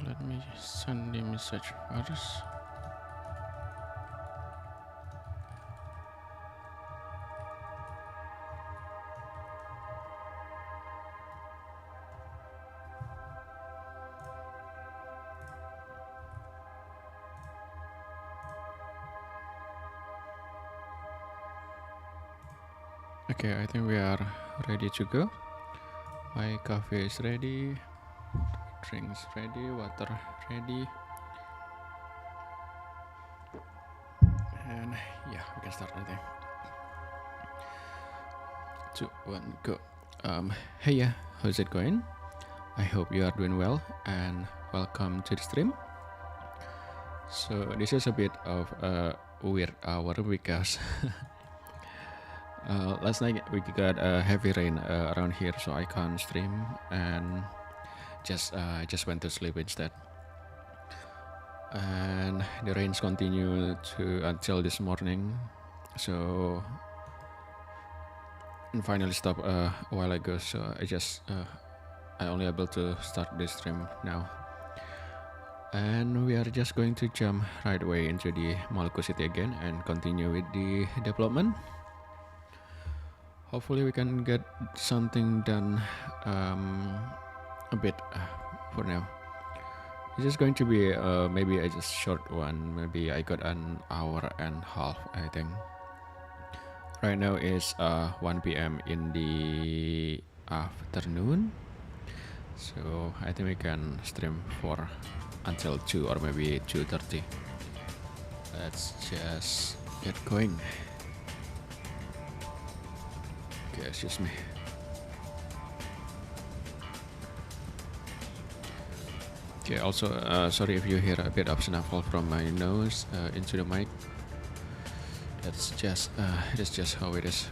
Let me send the message first. Okay, I think we are ready to go. My coffee is ready, drinks ready, water ready, and yeah, we can start. I think. 2, 1, go. Heyya, how's it going? I hope you are doing well, and welcome to the stream. So this is a bit of a weird hour because last night we got a heavy rain around here, so I can't stream and just went to sleep instead. And the rains continue to until this morning, so and finally stopped a while ago. So I only able to start this stream now. And we are just going to jump right away into the Maluku city again and continue with the development. Hopefully we can get something done a bit for now. This is going to be maybe a just short one. Maybe I got an hour and a half, I think. Right now is 1 p.m. in the afternoon, so I think we can stream for until 2 or maybe 2:30. Let's just get going. Okay, excuse me. Okay, also sorry if you hear a bit of snuffle from my nose into the mic. That's just it is just how it is.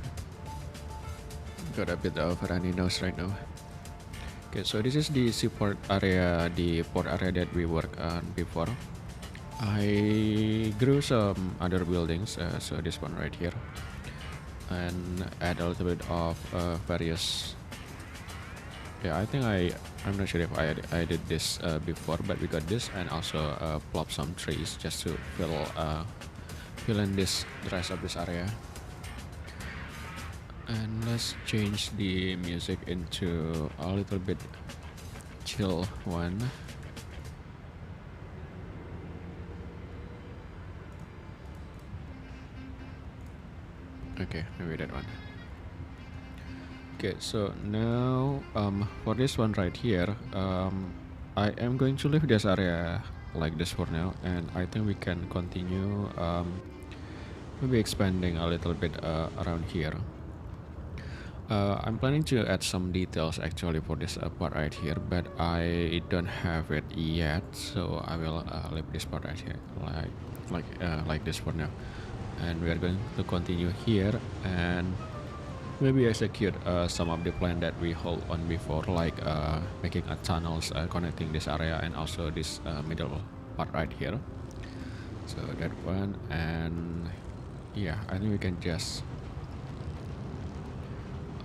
Got a bit of runny nose right now. Okay, so this is the seaport area, the port area that we worked on before. I grew some other buildings, so this one right here, and add a little bit of various. Yeah, I think I'm not sure if I did this before, but we got this and also plop some trees just to fill in the rest of this area. And let's change the music into a little bit chill one. Okay, maybe that one. Okay, so now for this one right here, I am going to leave this area like this for now, and I think we can continue maybe expanding a little bit around here. I'm planning to add some details actually for this part right here, but I don't have it yet, so I will leave this part right here like this for now, and we are going to continue here and maybe execute some of the plan that we hold on before, like making a tunnels connecting this area and also this middle part right here. So that one, and yeah, I think we can just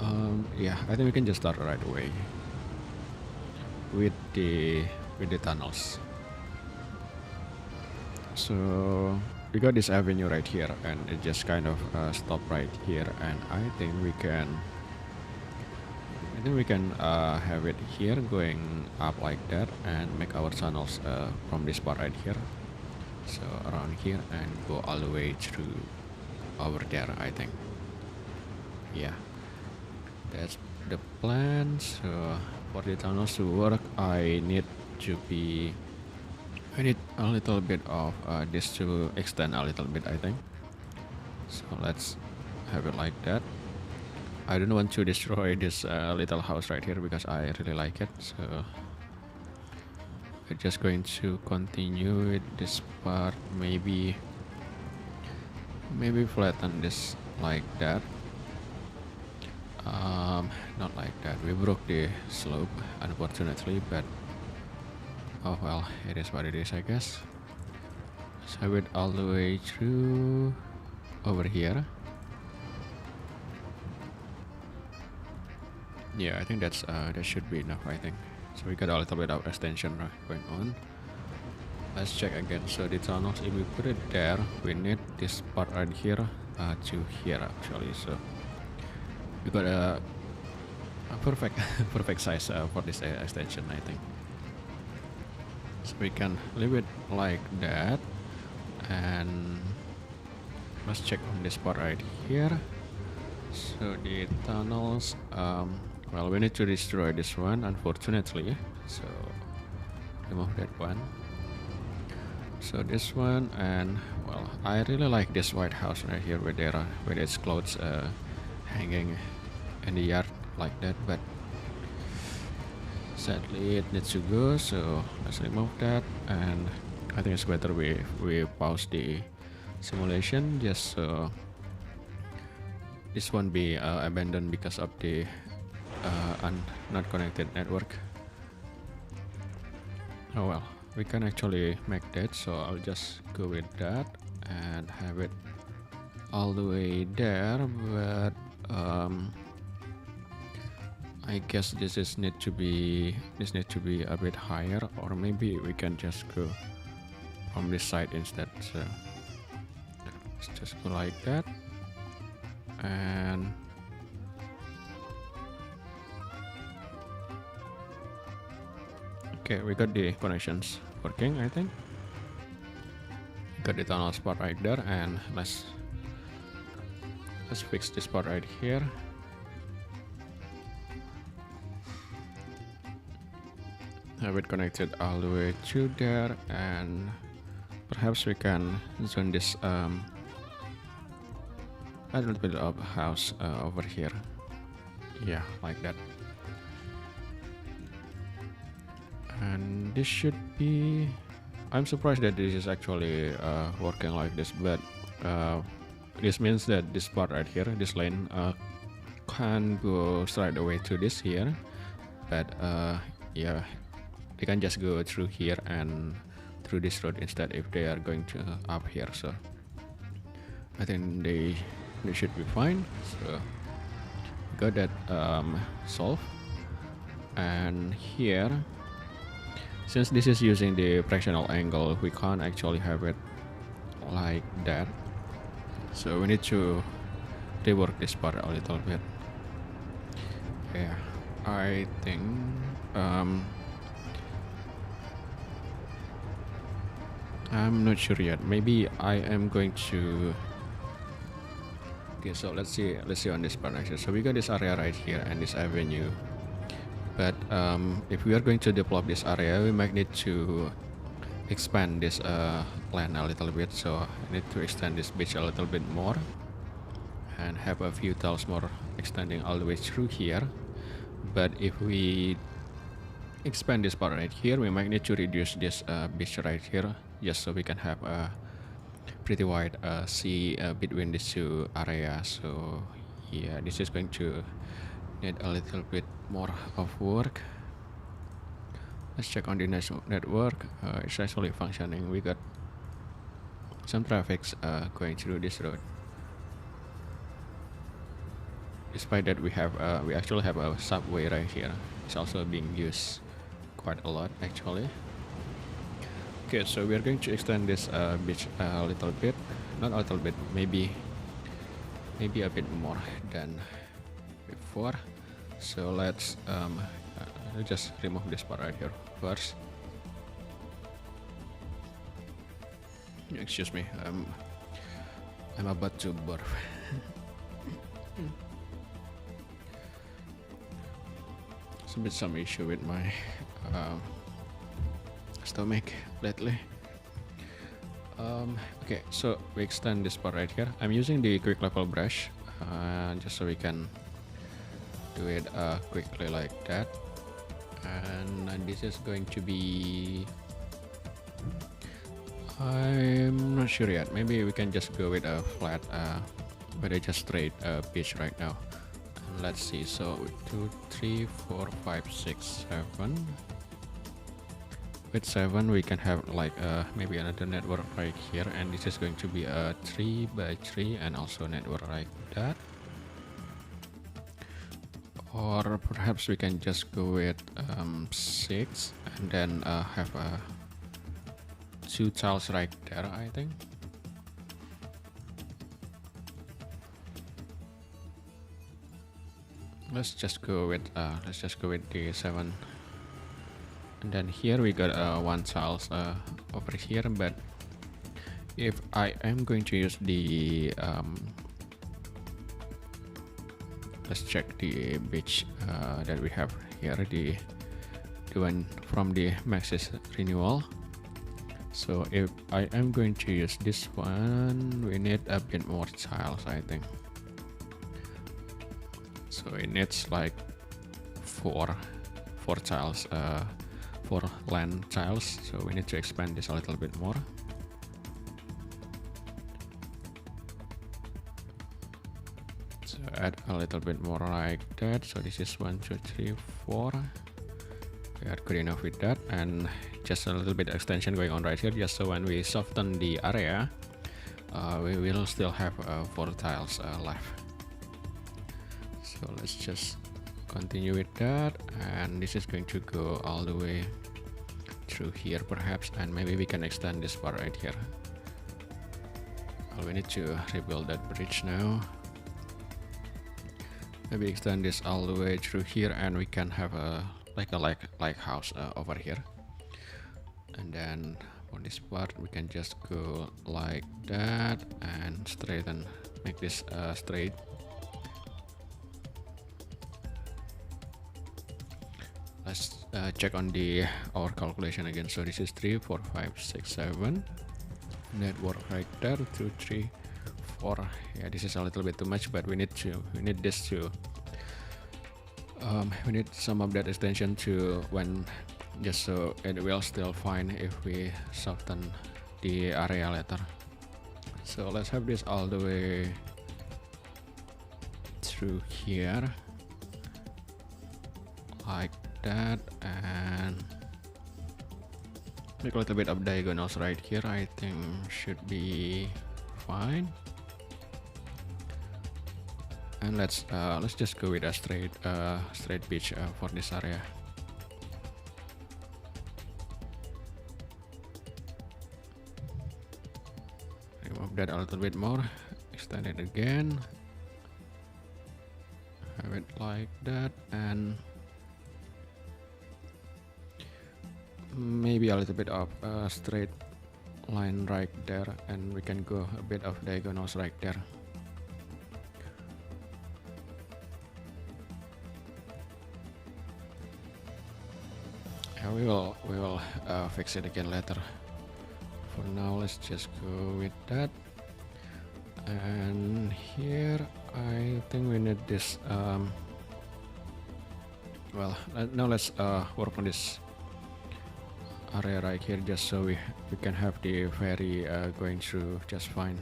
I think we can just start right away with the tunnels. So we got this avenue right here, and it just kind of stop right here, and I think we can have it here going up like that and make our tunnels from this part right here, so around here and go all the way through over there. I think, yeah, that's the plan. So for the tunnels to work, I need a little bit of this to extend a little bit, I think. So let's have it like that. I don't want to destroy this little house right here because I really like it. So we're just going to continue with this part. Maybe flatten this like that. Not like that. We broke the slope, unfortunately, but oh well, it is what it is, I guess. So it all the way through over here. Yeah, I think that should be enough, I think. So we got a little bit of extension going on. Let's check again. So the tunnels, if we put it there, we need this part right here to here actually. So we got a perfect perfect size for this extension, I think. So we can leave it like that, and let's check on this part right here. So the tunnels, well, we need to destroy this one, unfortunately. So remove that one. So this one, and well, I really like this White House right here with its clothes hanging in the yard like that, but sadly it needs to go. So let's remove that, and I think it's better we pause the simulation just so this won't be abandoned because of the not connected network. Oh well, we can actually make that, so I'll just go with that and have it all the way there, but I guess this need to be a bit higher, or maybe we can just go from this side instead. So let's just go like that, and okay, we got the connections working, I think. Got the tunnel spot right there, and let's fix this part right here. Have it connected all the way to there, and perhaps we can zone this a little bit of house over here. Yeah, like that. And this should be, I'm surprised that this is actually working like this, but this means that this part right here, this lane can go straight away to this here, but yeah, they can just go through here and through this road instead if they are going to up here. So I think they should be fine. So got that solved. And here, since this is using the fractional angle, we can't actually have it like that, so we need to rework this part a little bit. Yeah, I think I'm not sure yet. Maybe I am going to. Okay, so let's see on this part actually. So we got this area right here and this avenue, but if we are going to develop this area, we might need to expand this land a little bit. So I need to extend this beach a little bit more and have a few tiles more extending all the way through here. But if we expand this part right here, we might need to reduce this beach right here, just so we can have a pretty wide sea between these two areas. So yeah, this is going to need a little bit more of work. Let's check on the network. It's actually functioning. We got some traffic going through this road. Despite that, we actually have a subway right here. It's also being used quite a lot actually. Okay, so we are going to extend this beach a little bit, not a little bit, maybe a bit more than before. So let's just remove this part right here first. Excuse me, I'm about to burp. It's a bit some issue with my stomach lately. Okay, so we extend this part right here. I'm using the quick level brush just so we can do it quickly like that. And this is going to be, I'm not sure yet. Maybe we can just go with a flat but a just straight pitch right now. And let's see, so 2 3 4 5 6 7. With 7 we can have like maybe another network right here, and this is going to be a 3 by 3 and also network like that. Or perhaps we can just go with 6 and then have 2 tiles right there, I think. Let's just go with the 7, and then here we got 1 tiles over here. But if I am going to use the let's check the beach that we have here, the one from the Maxis renewal. So if I am going to use this one, we need a bit more tiles, I think. So it needs like 4 tiles, 4 land tiles. So we need to expand this a little bit more. So add a little bit more like that. So this is 1, 2, 3, 4. We are good enough with that, and just a little bit extension going on right here, just so when we soften the area, we will still have 4 tiles left. So let's just continue with that, and this is going to go all the way through here perhaps, and maybe we can extend this part right here. We need to rebuild that bridge now. Maybe extend this all the way through here, and we can have a like house over here. And then for this part we can just go like that and straighten, make this straight. Let's check on our calculation again. So this is 3, 4, 5, 6, 7. Network right there, 2, 3, 4. Yeah, this is a little bit too much, but we need this to we need some of that extension to just so it will still fine if we soften the area later. So let's have this all the way through here like that, and make a little bit of diagonals right here. I think should be fine. And let's just go with a straight beach for this area. Remove that a little bit more, extend it again, have it like that, and maybe a little bit of a straight line right there, and we can go a bit of diagonals right there. We will fix it again later. For now, let's just go with that. And here, I think we need this. Well, now let's work on this area right here, just so we can have the ferry going through just fine.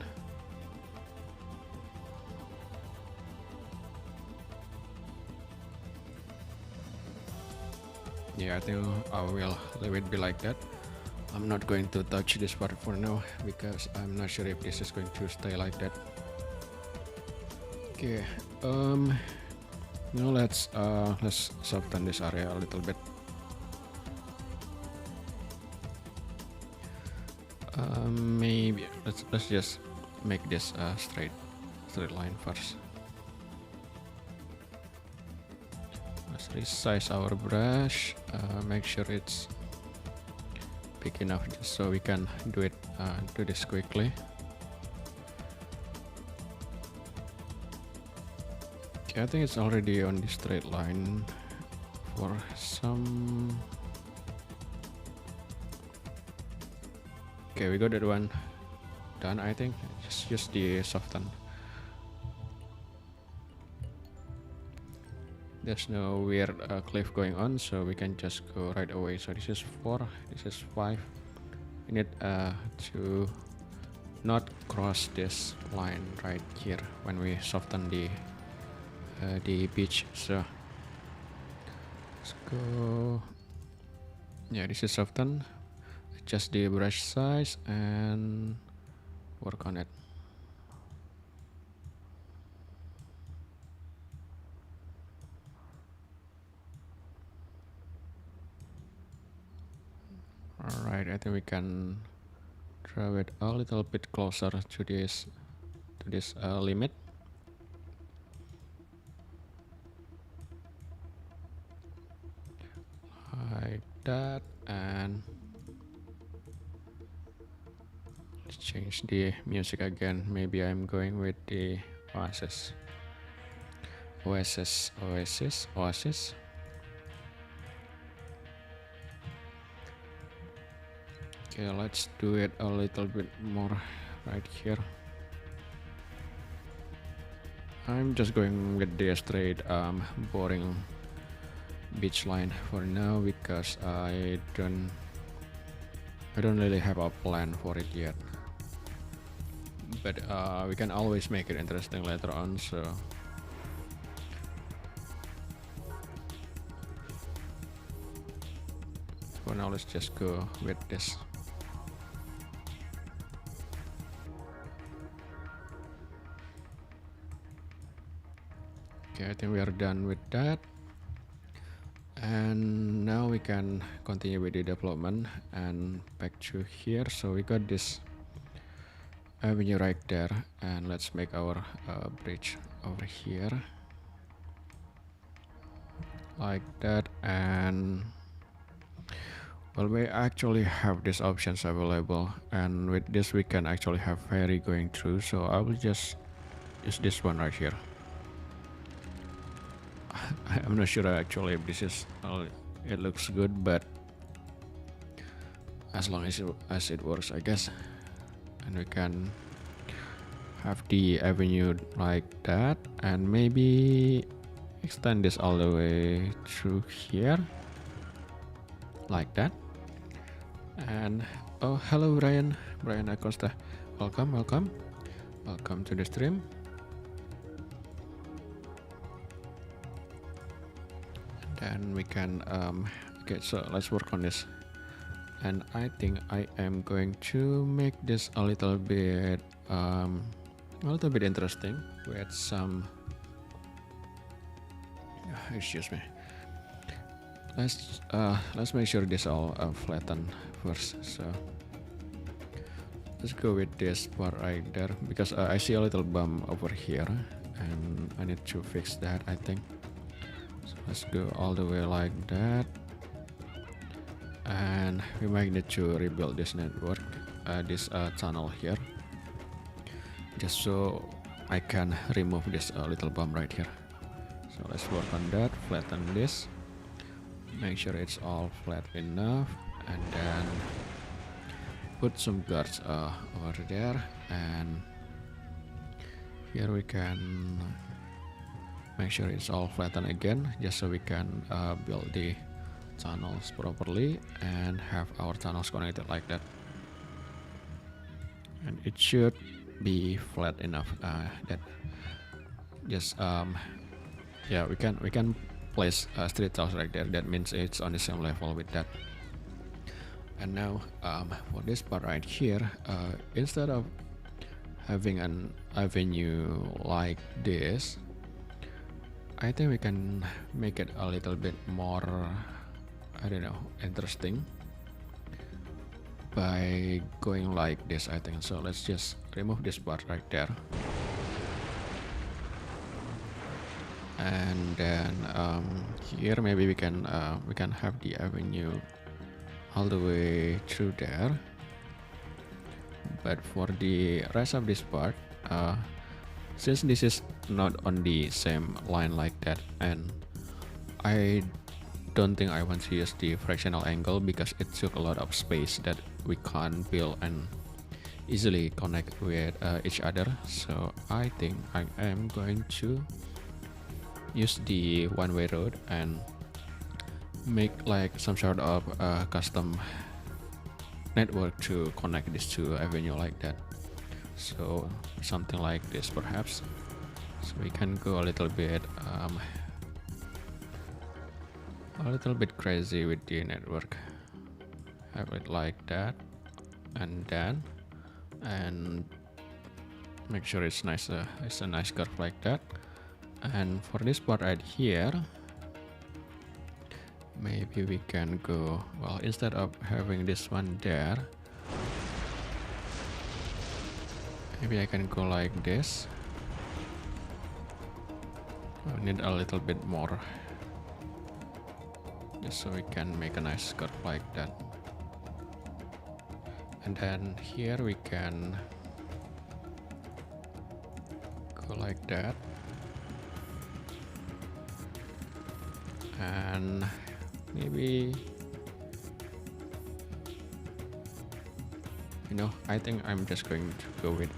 Yeah, I think I will leave it be like that. I'm not going to touch this part for now because I'm not sure if this is going to stay like that. Okay, now let's soften this area a little bit. Maybe let's just make this straight line first. Let's resize our brush, make sure it's big enough just so we can do this quickly. Okay, I think it's already on the straight line for some. Okay, we got that one done, I think. Just use the soften. There's no weird cliff going on, so we can just go right away. So this is 4, this is 5. We need to not cross this line right here when we soften the beach. So let's go. Yeah, this is soften. Adjust the brush size and work on it. All right, I think we can draw it a little bit closer to this limit. Like that, and let's change the music again. Maybe I'm going with the Oasis. Okay, let's do it a little bit more right here. I'm just going with the straight boring beach line for now because I don't really have a plan for it yet. But we can always make it interesting later on, so for now let's just go with this. Okay, I think we are done with that. And now we can continue with the development and back to here. So we got this avenue right there, and let's make our bridge over here like that. And well, we actually have these options available, and with this we can actually have ferry going through, so I will just use this one right here. I'm not sure actually if this is it looks good, but as long as it works, I guess. And we can have the avenue like that, and maybe extend this all the way through here like that. And oh, hello Brian Acosta, welcome to the stream. And we can okay, so let's work on this, and I think I am going to make this a little bit interesting with some excuse me. Let's make sure this all flatten first. So let's go with this part right there, because I see a little bump over here and I need to fix that, I think. So let's go all the way like that, and we might need to rebuild this network, this tunnel here, just so I can remove this little bump right here. So let's work on that, flatten this, make sure it's all flat enough, and then put some guards over there, and here we can make sure it's all flattened again, just so we can build the tunnels properly and have our tunnels connected like that. And it should be flat enough that just yeah, we can place street tiles right there. That means it's on the same level with that. And now for this part right here, instead of having an avenue like this, I think we can make it a little bit more, I don't know, interesting by going like this, I think. So let's just remove this part right there, and then here maybe we can have the avenue all the way through there. But for the rest of this part, since this is not on the same line like that, and I don't think I want to use the fractional angle because it took a lot of space that we can't build and easily connect with each other. So I think I am going to use the one-way road and make like some sort of custom network to connect these two avenue like that. So something like this perhaps. So we can go a little bit crazy with the network. Have it like that, and then make sure it's nice. It's a nice curve like that. And for this part right here, maybe we can go, well, instead of having this one there, maybe I can go like this. I need a little bit more, just so we can make a nice curve like that. And then here we can go like that. And maybe, you know, I think I'm just going to go with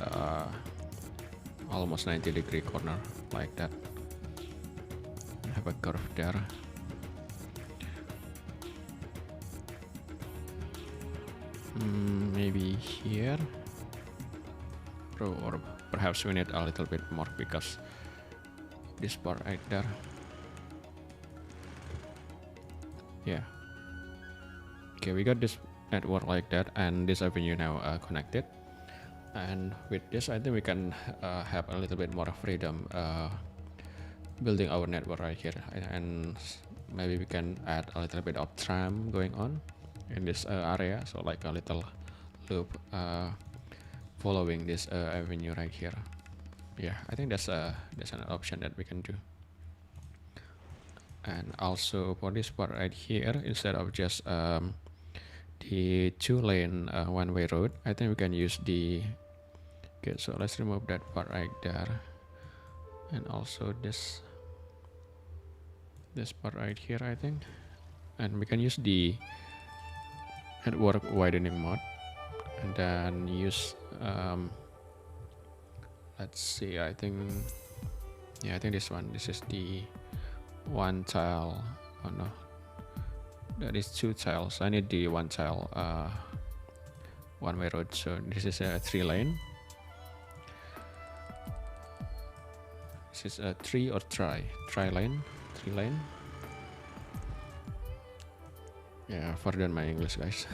almost 90-degree corner like that. Have a curve there. Maybe here, or perhaps we need a little bit more because this part right there. Yeah. Okay, we got this network like that, and this avenue now connected. And with this, I think we can have a little bit more freedom building our network right here, and maybe we can add a little bit of tram going on in this area, so like a little loop following this avenue right here. Yeah, I think that's an option that we can do. And also for this part right here, instead of just the 2-lane one-way road, I think we can use the, okay, so let's remove that part right there, and also this part right here, I think, and we can use the network widening mode, and then use let's see, I think, yeah, I think this one, this is the one tile, oh no, that is 2 tiles. I need the 1 tile one-way road, so this is a 3-lane. This is a 3 or tri-lane, 3-lane. Yeah, pardon my English, guys.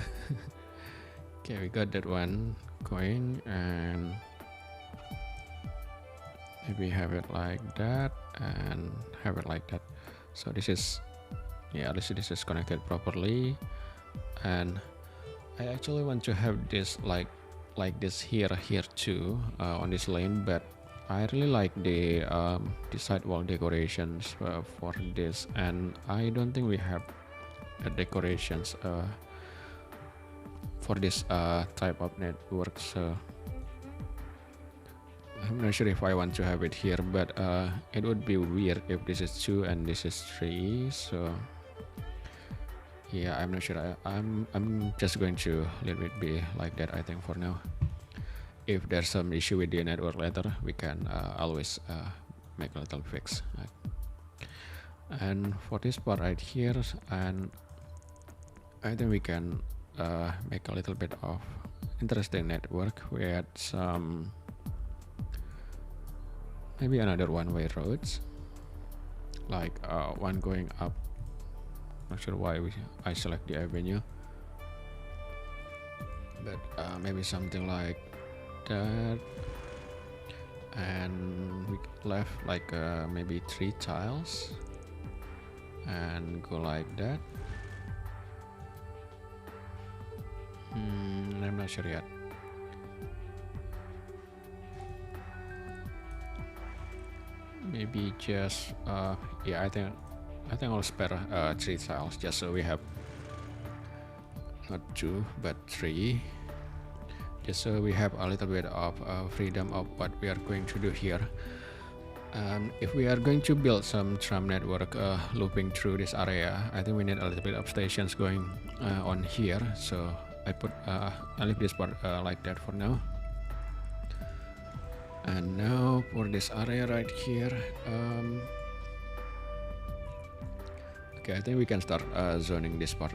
Okay, we got that one going, and maybe have it like that and have it like that. So this is, yeah, this is connected properly, and I actually want to have this like this here too on this lane, but I really like the sidewall decorations for this, and I don't think we have decorations for this type of network, so I'm not sure if I want to have it here, but it would be weird if this is 2 and this is 3, so yeah, I'm not sure. I'm just going to let it be like that, I think, for now. If there's some issue with the network later, we can always make a little fix. And for this part right here, and I think we can make a little bit of interesting network with some maybe another one-way roads, like one going up. Not sure why I select the avenue, but maybe something like that, and we left like maybe 3 tiles and go like that. I'm not sure yet. Maybe just yeah, I think I'll spare 3 tiles just so we have not 2 but 3, just so we have a little bit of freedom of what we are going to do here. If we are going to build some tram network looping through this area, I think we need a little bit of stations going on here, so I leave this part like that for now. And now for this area right here, okay, I think we can start zoning this part.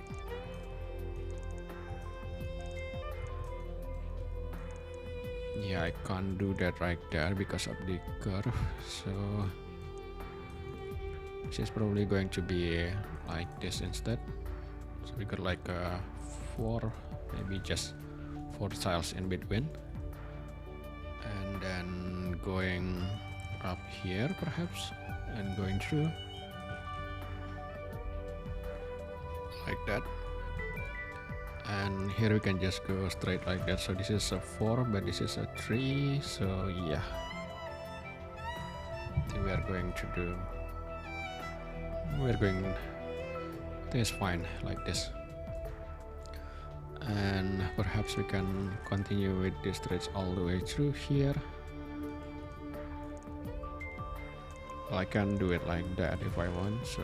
Yeah, I can't do that right there because of the curve, so this is probably going to be like this instead. So we got like 4, maybe just 4 tiles in between, and then going up here perhaps and going through. like that. And here we can just go straight like that. So this is a 4, but this is a 3. So yeah, I think we are going to do. We're going. I think it's fine like this. And perhaps we can continue with this stretch all the way through here. Well, I can do it like that if I want, so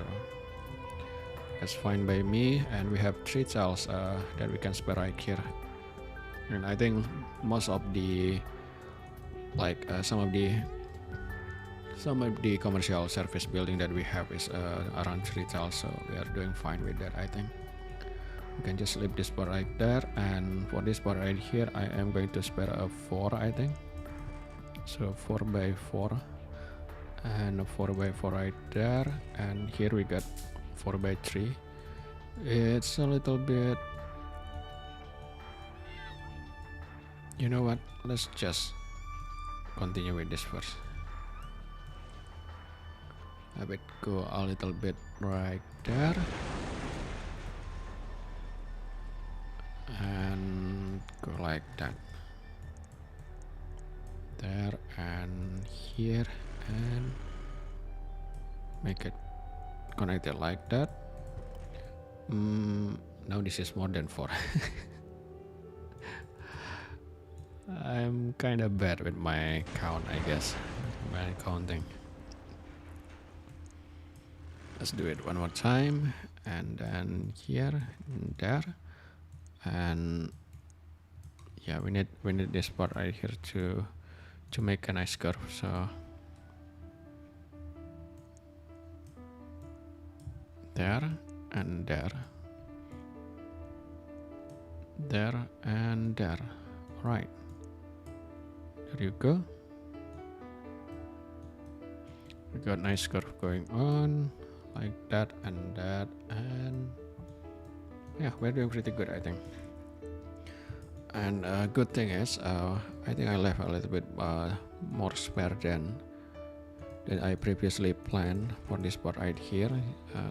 that's fine by me. And we have 3 tiles that we can spare right here. And I think most of the some of the commercial service building that we have is around 3 tiles, so we are doing fine with that. I think we can just leave this part right there, and for this part right here I am going to spare a 4, I think. So 4 by 4 and a 4 by 4 right there, and here we got 4 by 3. It's a little bit, you know what, let's just continue with this first. I would go a little bit right there and go like that, there and here, and make it connected like that. Now this is more than 4. I'm kind of bad with my count, I guess, my counting. Let's do it one more time, and then here and there, and yeah, we need this part right here to make a nice curve. So there and there, there and there. Right, there you go. We got nice curve going on like that, and yeah, we're doing pretty good, I think. And good thing is I think I left a little bit more spare than I previously planned for this part right here,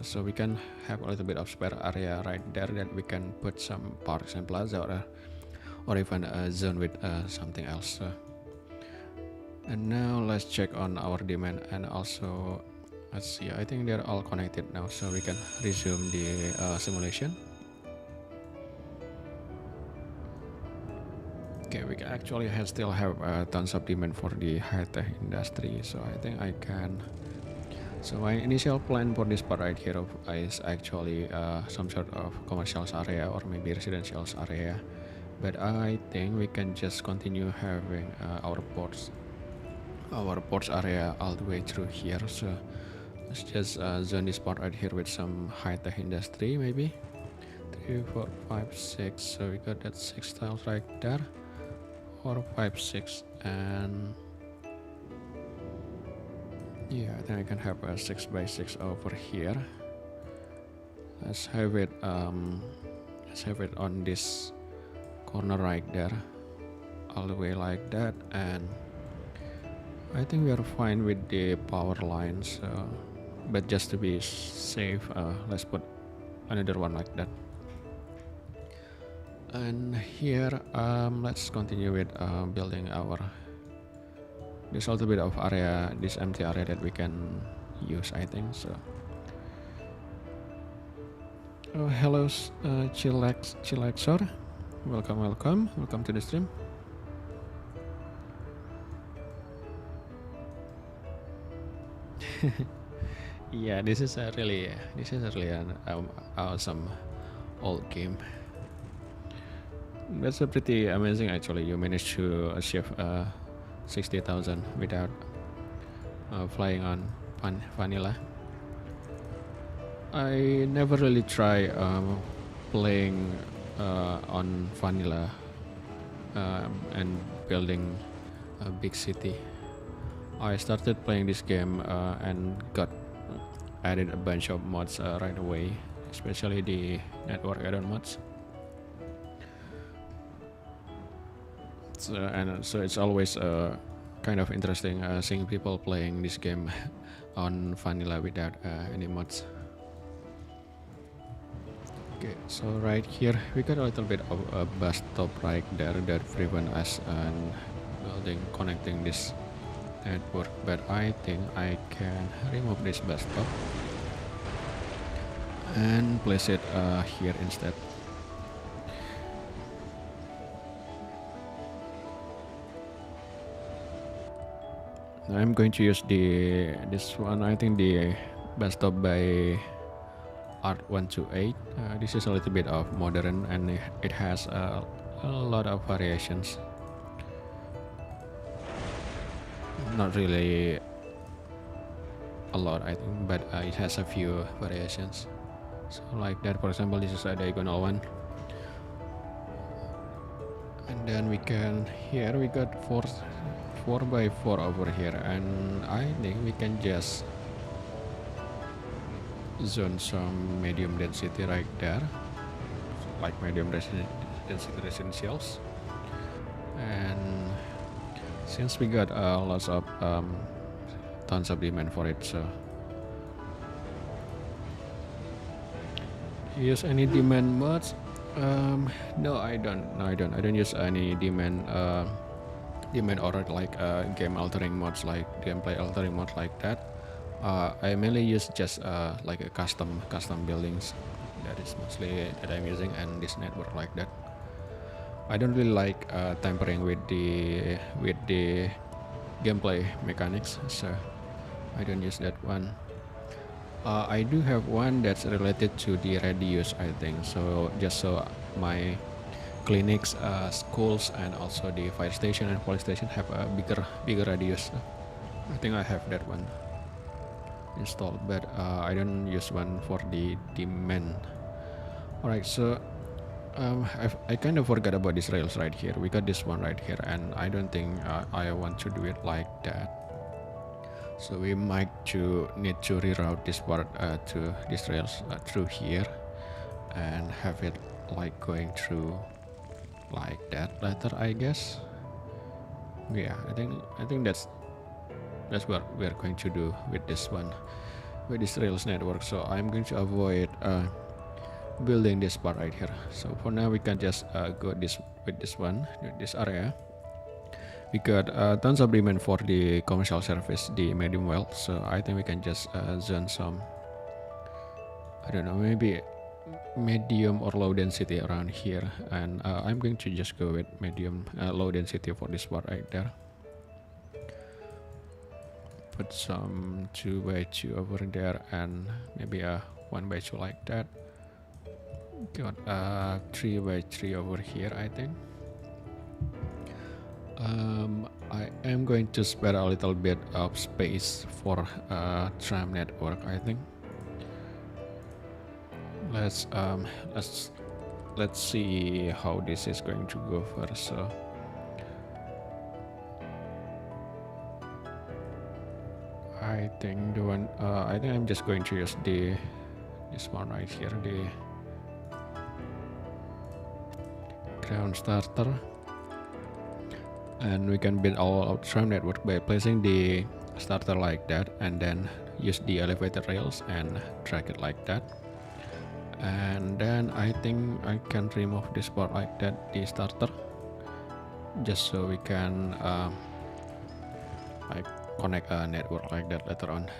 so we can have a little bit of spare area right there that we can put some parks and plaza, or even a zone with something else. And now let's check on our demand, and also let's see, I think they're all connected now, so we can resume the simulation. Okay, we actually still have tons of demand for the high-tech industry, so I think I can. So my initial plan for this part right here is actually some sort of commercial area or maybe residential area, but I think we can just continue having our ports area all the way through here. So let's just zone this part right here with some high-tech industry, maybe 3, 4, 5, 6. So we got that 6 tiles right there. 4, 5, 6, and yeah, I think I can have a 6 by 6 over here. Let's have it on this corner right there, all the way like that, and I think we are fine with the power lines, but just to be safe, let's put another one like that. And here let's continue with building there's a little bit of area, this empty area that we can use, I think so. Oh, hello, Chillaxor, welcome to the stream. Yeah, this is a really an awesome old game. That's a pretty amazing, actually. You managed to achieve 60,000 without flying on vanilla. I never really try playing on vanilla and building a big city. I started playing this game and got added a bunch of mods right away, especially the network add-on mods. So it's always kind of interesting seeing people playing this game on vanilla without any mods. Okay, so right here we got a little bit of a bus stop right there that prevent us and building connecting this network, but I think I can remove this bus stop and place it here instead. I'm going to use this one. I think the bus stop by Art 128. This is a little bit of modern and it has a lot of variations. Not really a lot, I think, but it has a few variations. So like that, for example, this is a diagonal one, and then we can here we got 4x4 over here, and I think we can just zone some medium density right there, like medium density residentials. And since we got lots of tons of demand for it, so use any demand mods? No, I don't. I don't use any demand or like game altering mods, like gameplay altering mods like that. I mainly use just like a custom buildings. That is mostly that I'm using, and this network like that. I don't really like tampering with the gameplay mechanics, so I don't use that one. I do have one that's related to the radius, I think. So just so my clinics, schools, and also the fire station and police station have a bigger radius. I think I have that one installed, but I don't use one for the demand. Alright, so I kind of forgot about these rails right here. We got this one right here, and I don't think I want to do it like that. So we might need to reroute this part to these rails through here, and have it like going through like that later, I guess. Yeah, I think that's what we're going to do with this one, with this rails network. So I'm going to avoid building this part right here. So for now we can just go with this one, this area. We got tons of demand for the commercial service, the medium well, so I think we can just zone some, I don't know, maybe medium or low density around here, and I'm going to just go with medium low density for this part right there. Put some 2x2 over there, and maybe a 1x2 like that. Got 3x3 over here, I think. I am going to spare a little bit of space for tram network, I think. Let's see how this is going to go first. So I think the one I think I'm just going to use this one right here, the ground starter. And we can build our tram network by placing the starter like that, and then use the elevator rails and drag it like that. And then I think I can remove this part like that, the starter, just so we can like connect a network like that later on.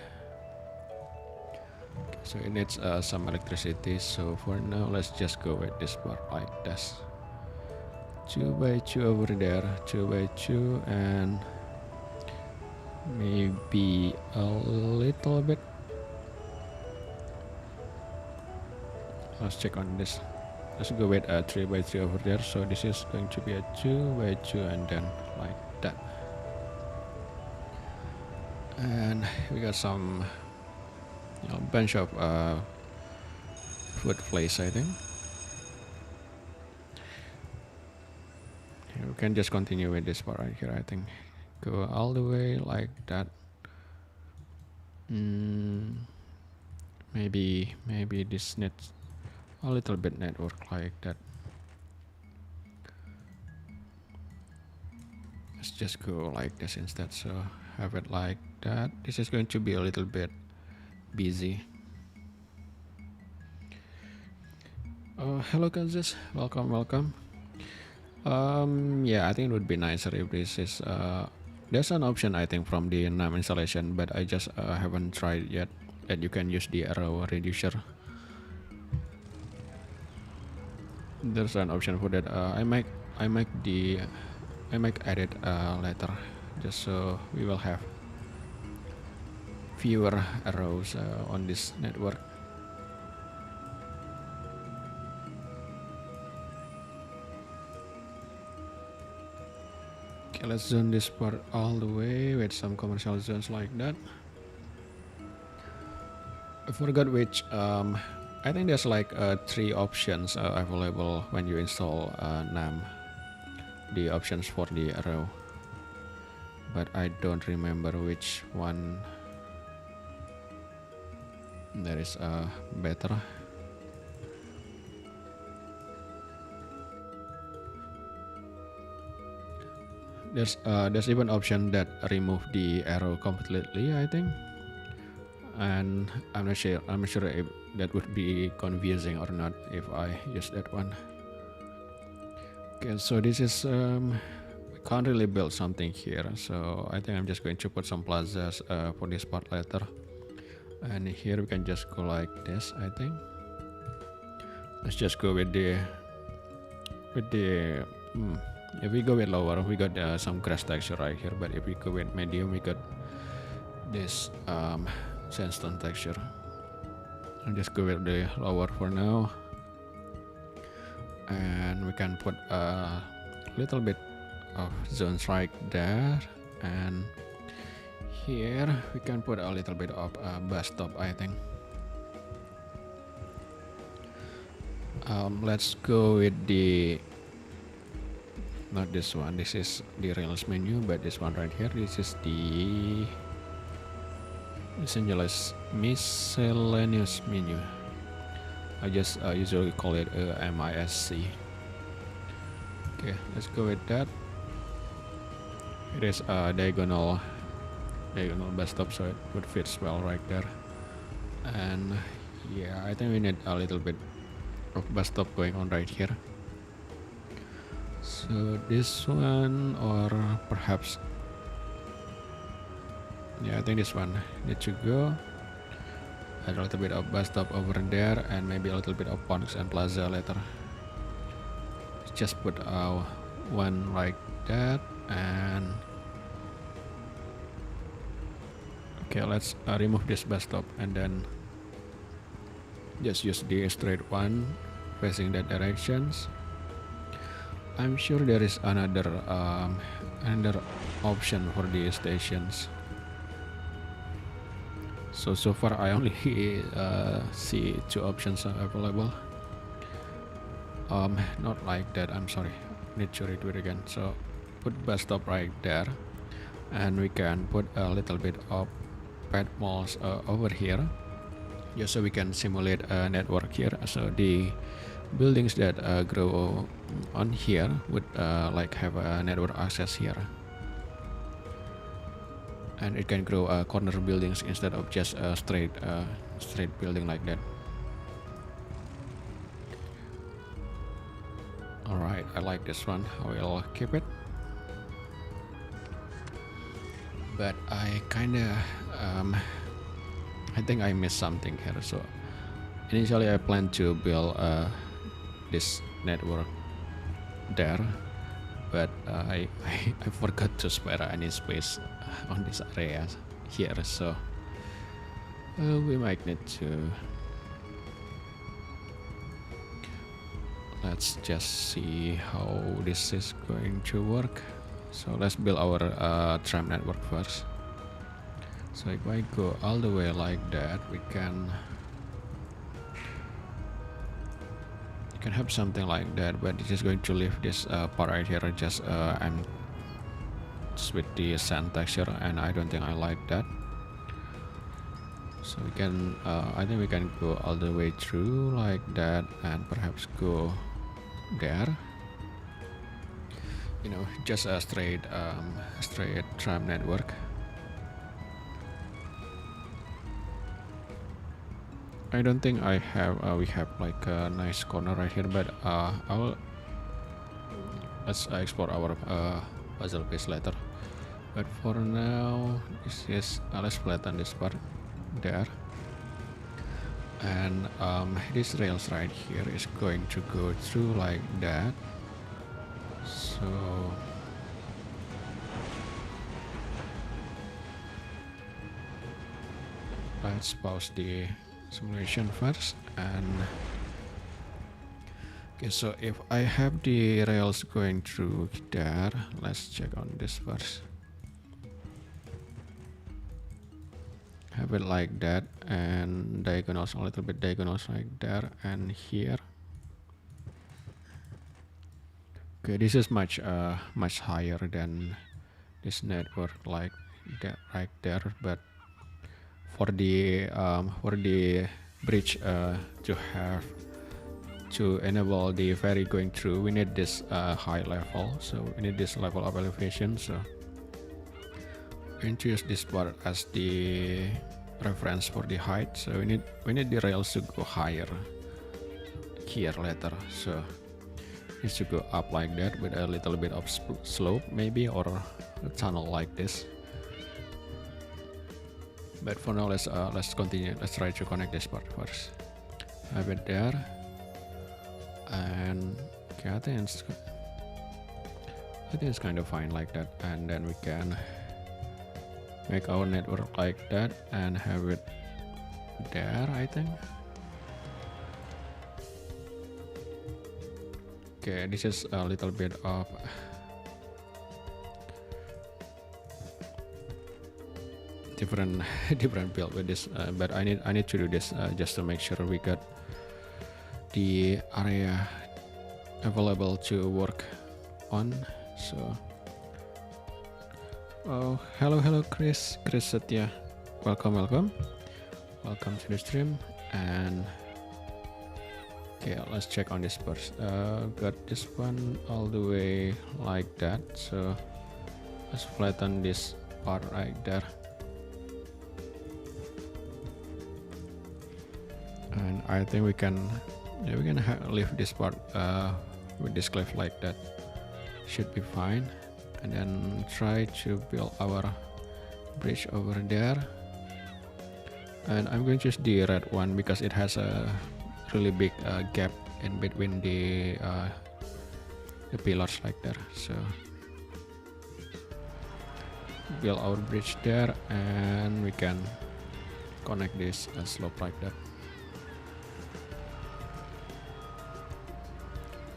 Okay, so it needs some electricity, so for now let's just go with this part like this. 2x2 over there, 2x2, and maybe a little bit. Let's check on this. Let's go with a 3x3 over there. So this is going to be a 2x2, and then like that. And we got some bunch of food place, I think. We can just continue with this part right here, I think. Go all the way like that. Maybe this needs a little bit network like that. Let's just go like this instead, so have it like that. This is going to be a little bit busy. Hello Kansas, welcome. Yeah, I think it would be nicer if this is there's an option I think from the NAM installation, but I just haven't tried yet that you can use the arrow reducer. There's an option for that. I make the I might add it later, just so we will have fewer arrows on this network. Okay, let's zone this part all the way with some commercial zones like that. I forgot which. I think there's like 3 options available when you install NAM. The options for the arrow, but I don't remember which one there is better. There's even option that remove the arrow completely, I think, and I'm not sure if that would be confusing or not if I use that one. Okay, so this is we can't really build something here, so I think I'm just going to put some plazas for this part later, and here we can just go like this. I think let's just go with the if we go with lower, we got some grass texture right here, but if we go with medium, we got this sandstone texture. I'll just go with the lower for now, and we can put a little bit of zones right there, and here we can put a little bit of bus stop, I think. Let's go with the not this one, this is the Rails menu, but this one right here, this is the miscellaneous menu. I just usually call it MISC. Okay, let's go with that. It is a diagonal bus stop, so it would fit well right there. And yeah, I think we need a little bit of bus stop going on right here. So this one, or perhaps, yeah, I think this one needs to go. Add a little bit of bus stop over there, and maybe a little bit of parks and plaza later. Just put one like that, and okay, let's remove this bus stop, and then just use the straight one facing that directions. I'm sure there is another option for the stations. So far I only see 2 options available. Not like that. I'm sorry. Need to redo it again. So put bus stop right there, and we can put a little bit of pet malls over here, just so we can simulate a network here. So the buildings that grow on here would like have a network access here, and it can grow corner buildings instead of just a straight building like that. Alright, I like this one. I will keep it, but I kinda I think I missed something here. So initially I planned to build this network there, but I forgot to spare any space on this area here, so we might need to. Let's just see how this is going to work. So let's build our tram network first. So if I go all the way like that, we can have something like that, but it's just going to leave this part right here just and with the sand texture, and I don't think I like that. So we can I think we can go all the way through like that, and perhaps go there, you know, just a straight tram network. I don't think I have we have like a nice corner right here, but let's explore our puzzle piece later. But for now, this is let's flatten this part there, and this rails right here is going to go through like that. So let's pause the simulation first. And okay, so if I have the rails going through there, let's check on this first. Have it like that, and diagonals, a little bit diagonals like there and here. Okay, this is much higher than this network like that right there, but for the bridge to have to enable the ferry going through, we need this high level, so we need this level of elevation. So we're going to use this part as the reference for the height, so we need the rails to go higher here later. So it needs to go up like that with a little bit of slope maybe, or a tunnel like this. But for now, let's continue. Let's try to connect this part first. Have it there, and okay, I think it's kind of fine like that. And then we can make our network like that and have it there, I think. Okay, this is a little bit of different build with this, but I need to do this just to make sure we got the area available to work on. So oh, hello Chris Satya, welcome to the stream. And okay, let's check on this first. Got this one all the way like that, so let's flatten this part right there. And I think we can leave this part with this cliff like that, should be fine. And then try to build our bridge over there. And I'm going to use the red one because it has a really big gap in between the pillars like there. So build our bridge there, and we can connect this slope like that,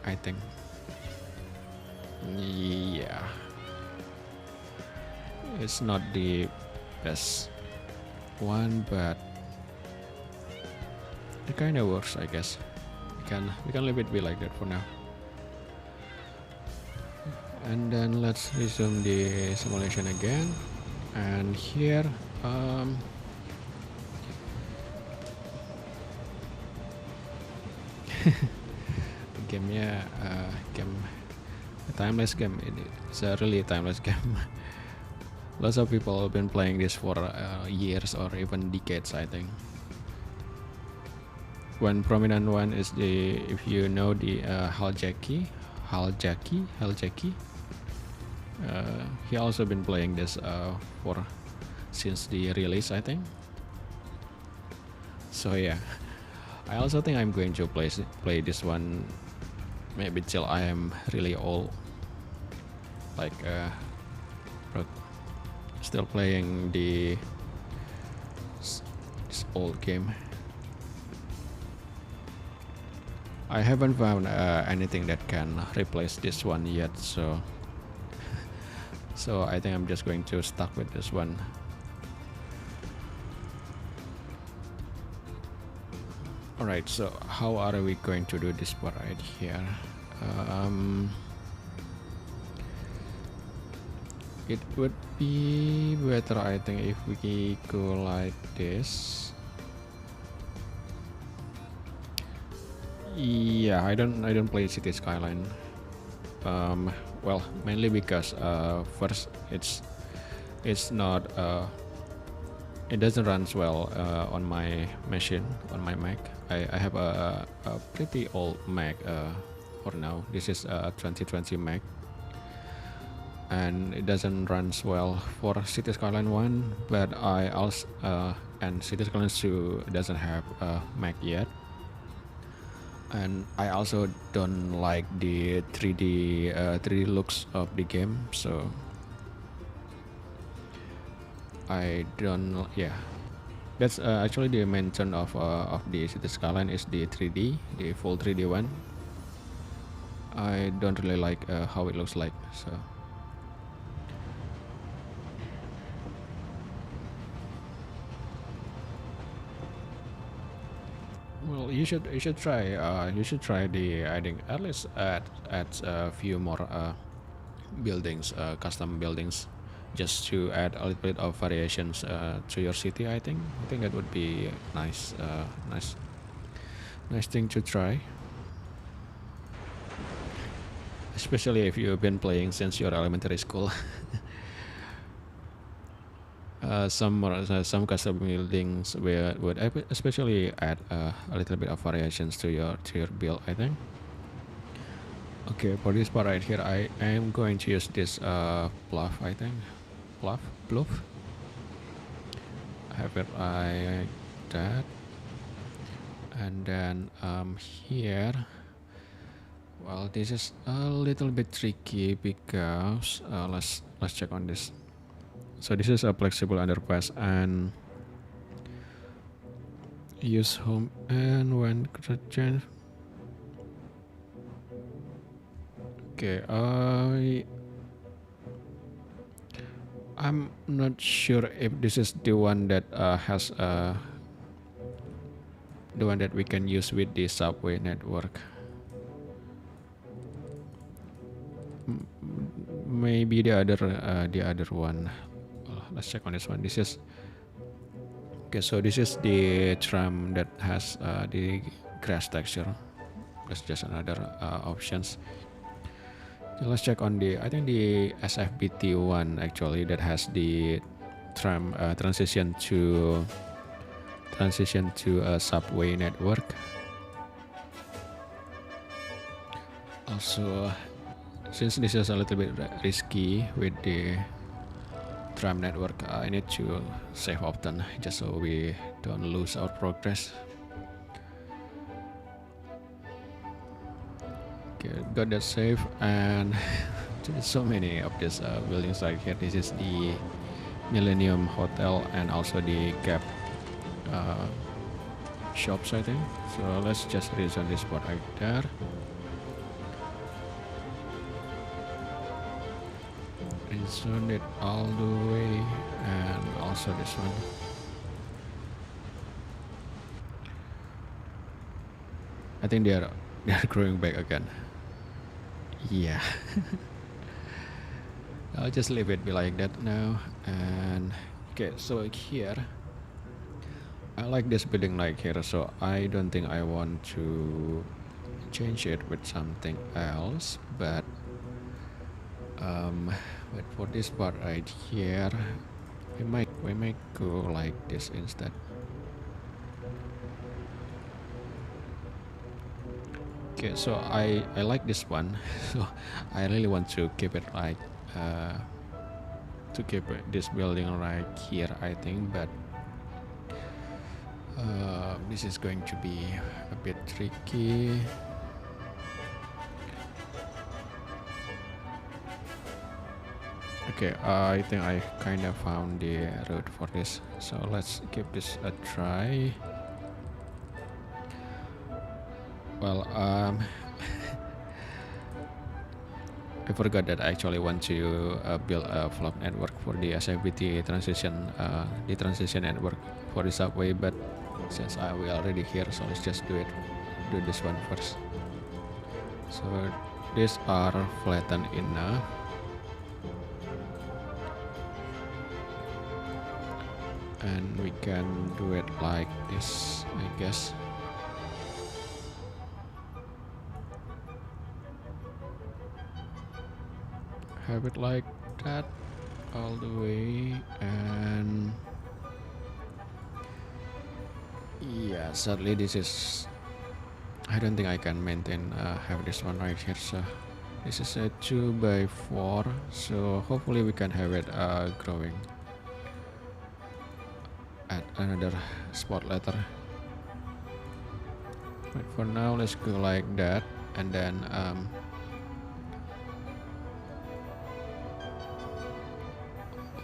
I think. Yeah, it's not the best one, but it kind of works, I guess. We can leave it be like that for now. And then let's resume the simulation again. And here gamenya a timeless game. It's a really timeless game. Lots of people have been playing this for years or even decades, I think. One prominent one is the, if you know, the Haljaki. He also been playing this for since the release, I think. So yeah, I also think I'm going to play this one maybe till I am really old, like still playing this old game. I haven't found anything that can replace this one yet, so I think I'm just going to stuck with this one. Alright, so how are we going to do this part right here? It would be better, I think, if we go like this. Yeah, I don't play City Skyline. Well, mainly because first it's not it doesn't run well on my machine, on my Mac. I have a pretty old Mac for now. This is a 2020 Mac, and it doesn't run well for City Skyline 1, but I also and City Skyline 2 doesn't have a Mac yet. And I also don't like the 3D looks of the game, so I don't. Yeah, that's actually the main turn of the City Skyline is the 3D, the full 3D one. I don't really like how it looks like. So well, you should try. You should try the, I think at least add a few more buildings, custom buildings, just to add a little bit of variations to your city. I think that would be nice, nice thing to try. Especially if you've been playing since your elementary school. Some custom buildings would especially add a little bit of variations to your build, I think. Okay, for this part right here, I am going to use this bluff, I think. Bluff. I have it like that, and then here. Well, this is a little bit tricky because let's check on this. So this is a flexible underpass and use home and when change. Okay, I'm not sure if this is the one that has the one that we can use with the subway network. Maybe the other one. Let's check on this one. This is okay. So this is the tram that has the grass texture. That's just another options. So let's check on the, I think the SFBT one actually, that has the tram transition to a subway network. Also, since this is a little bit risky with the tram network, I need to save often just so we don't lose our progress. Okay, got that save, and there's so many of these buildings right here. This is the Millennium Hotel and also the Gap shops, I think. So let's just redesign this spot right there. Redesign it all the way, and also this one. I think they're growing back again. Yeah. I'll just leave it be like that now. And okay, so here I like this building like here, so I don't think I want to change it with something else, but for this part right here, we might go like this instead. Okay, so I like this one, so I really want to keep it like to keep this building right here, I think, but this is going to be a bit tricky. Okay, I think I kind of found the route for this, so let's give this a try. Well, I forgot that I actually want to build a flop network for the SFBT transition, the transition network for the subway, but since we already here, so let's just do this one first. So these are flattened enough. And we can do it like this, I guess. Have it like that all the way, and Yeah, sadly this is, I don't think I can maintain have this one right here. So this is a 2x4, so hopefully we can have it growing at another spot later. But for now let's go like that, and then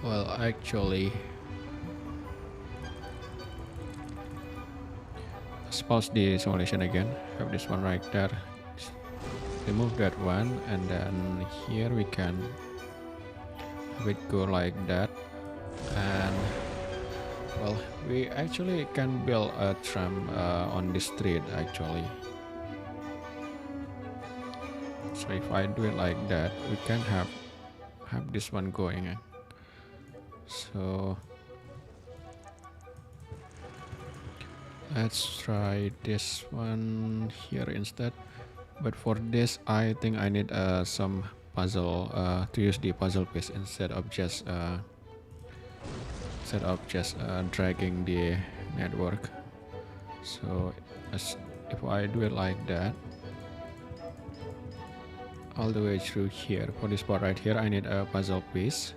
well, actually let's pause the simulation again. Have this one right there, remove that one, and then here we can have it go like that. And well, we actually can build a tram on this street actually. So if I do it like that, we can have this one going. So let's try this one here instead. But for this, I think I need some puzzle to use the puzzle piece instead of just dragging the network. So if I do it like that, all the way through here, for this part right here, I need a puzzle piece.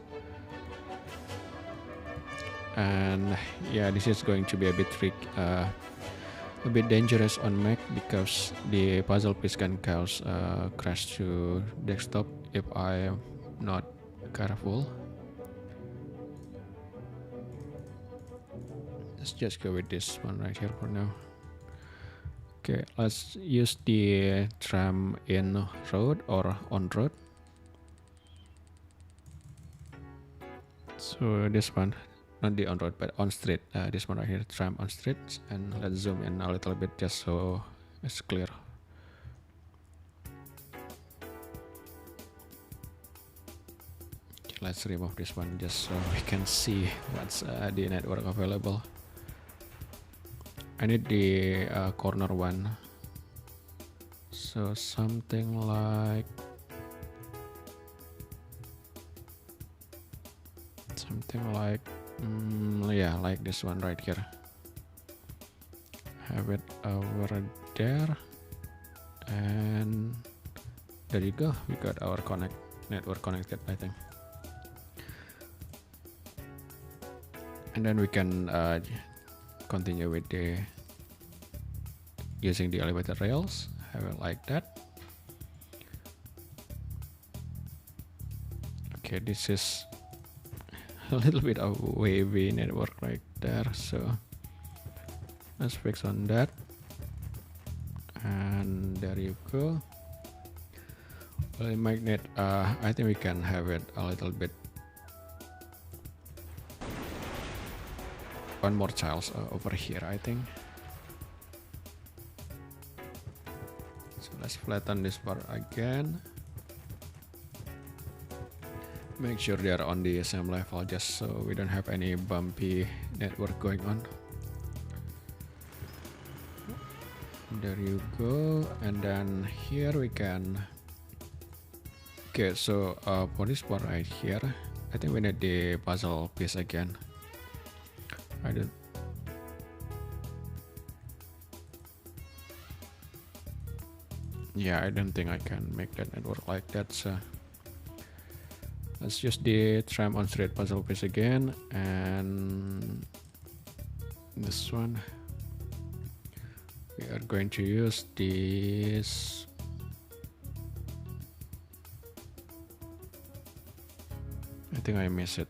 And yeah, this is going to be a bit a bit dangerous on Mac, because the puzzle piece can cause crash to desktop if I am not careful. Let's just go with this one right here for now. Okay, let's use the tram in road or on road. So this one, not the on road but on street, this one right here, tram on street. And let's zoom in a little bit just so it's clear. Okay, let's remove this one just so we can see what's the network available. I need the corner one, so something like yeah, like this one right here. Have it over there, and there you go, we got our network connected, I think. And then we can continue with the using the elevator rails. Have it like that. Okay, this is a little bit of wavy network right there, so let's fix on that. And there you go. Well, in magnet, I think we can have it a little bit one more tiles over here, I think. So let's flatten this part again. Make sure they are on the same level just so we don't have any bumpy network going on. There you go. And then here we can, okay, so for this part right here, I think we need the puzzle piece again. I don't, yeah, I don't think I can make that network like that, so let's use the tram on street puzzle piece again. And this one, we are going to use this. I think I missed it.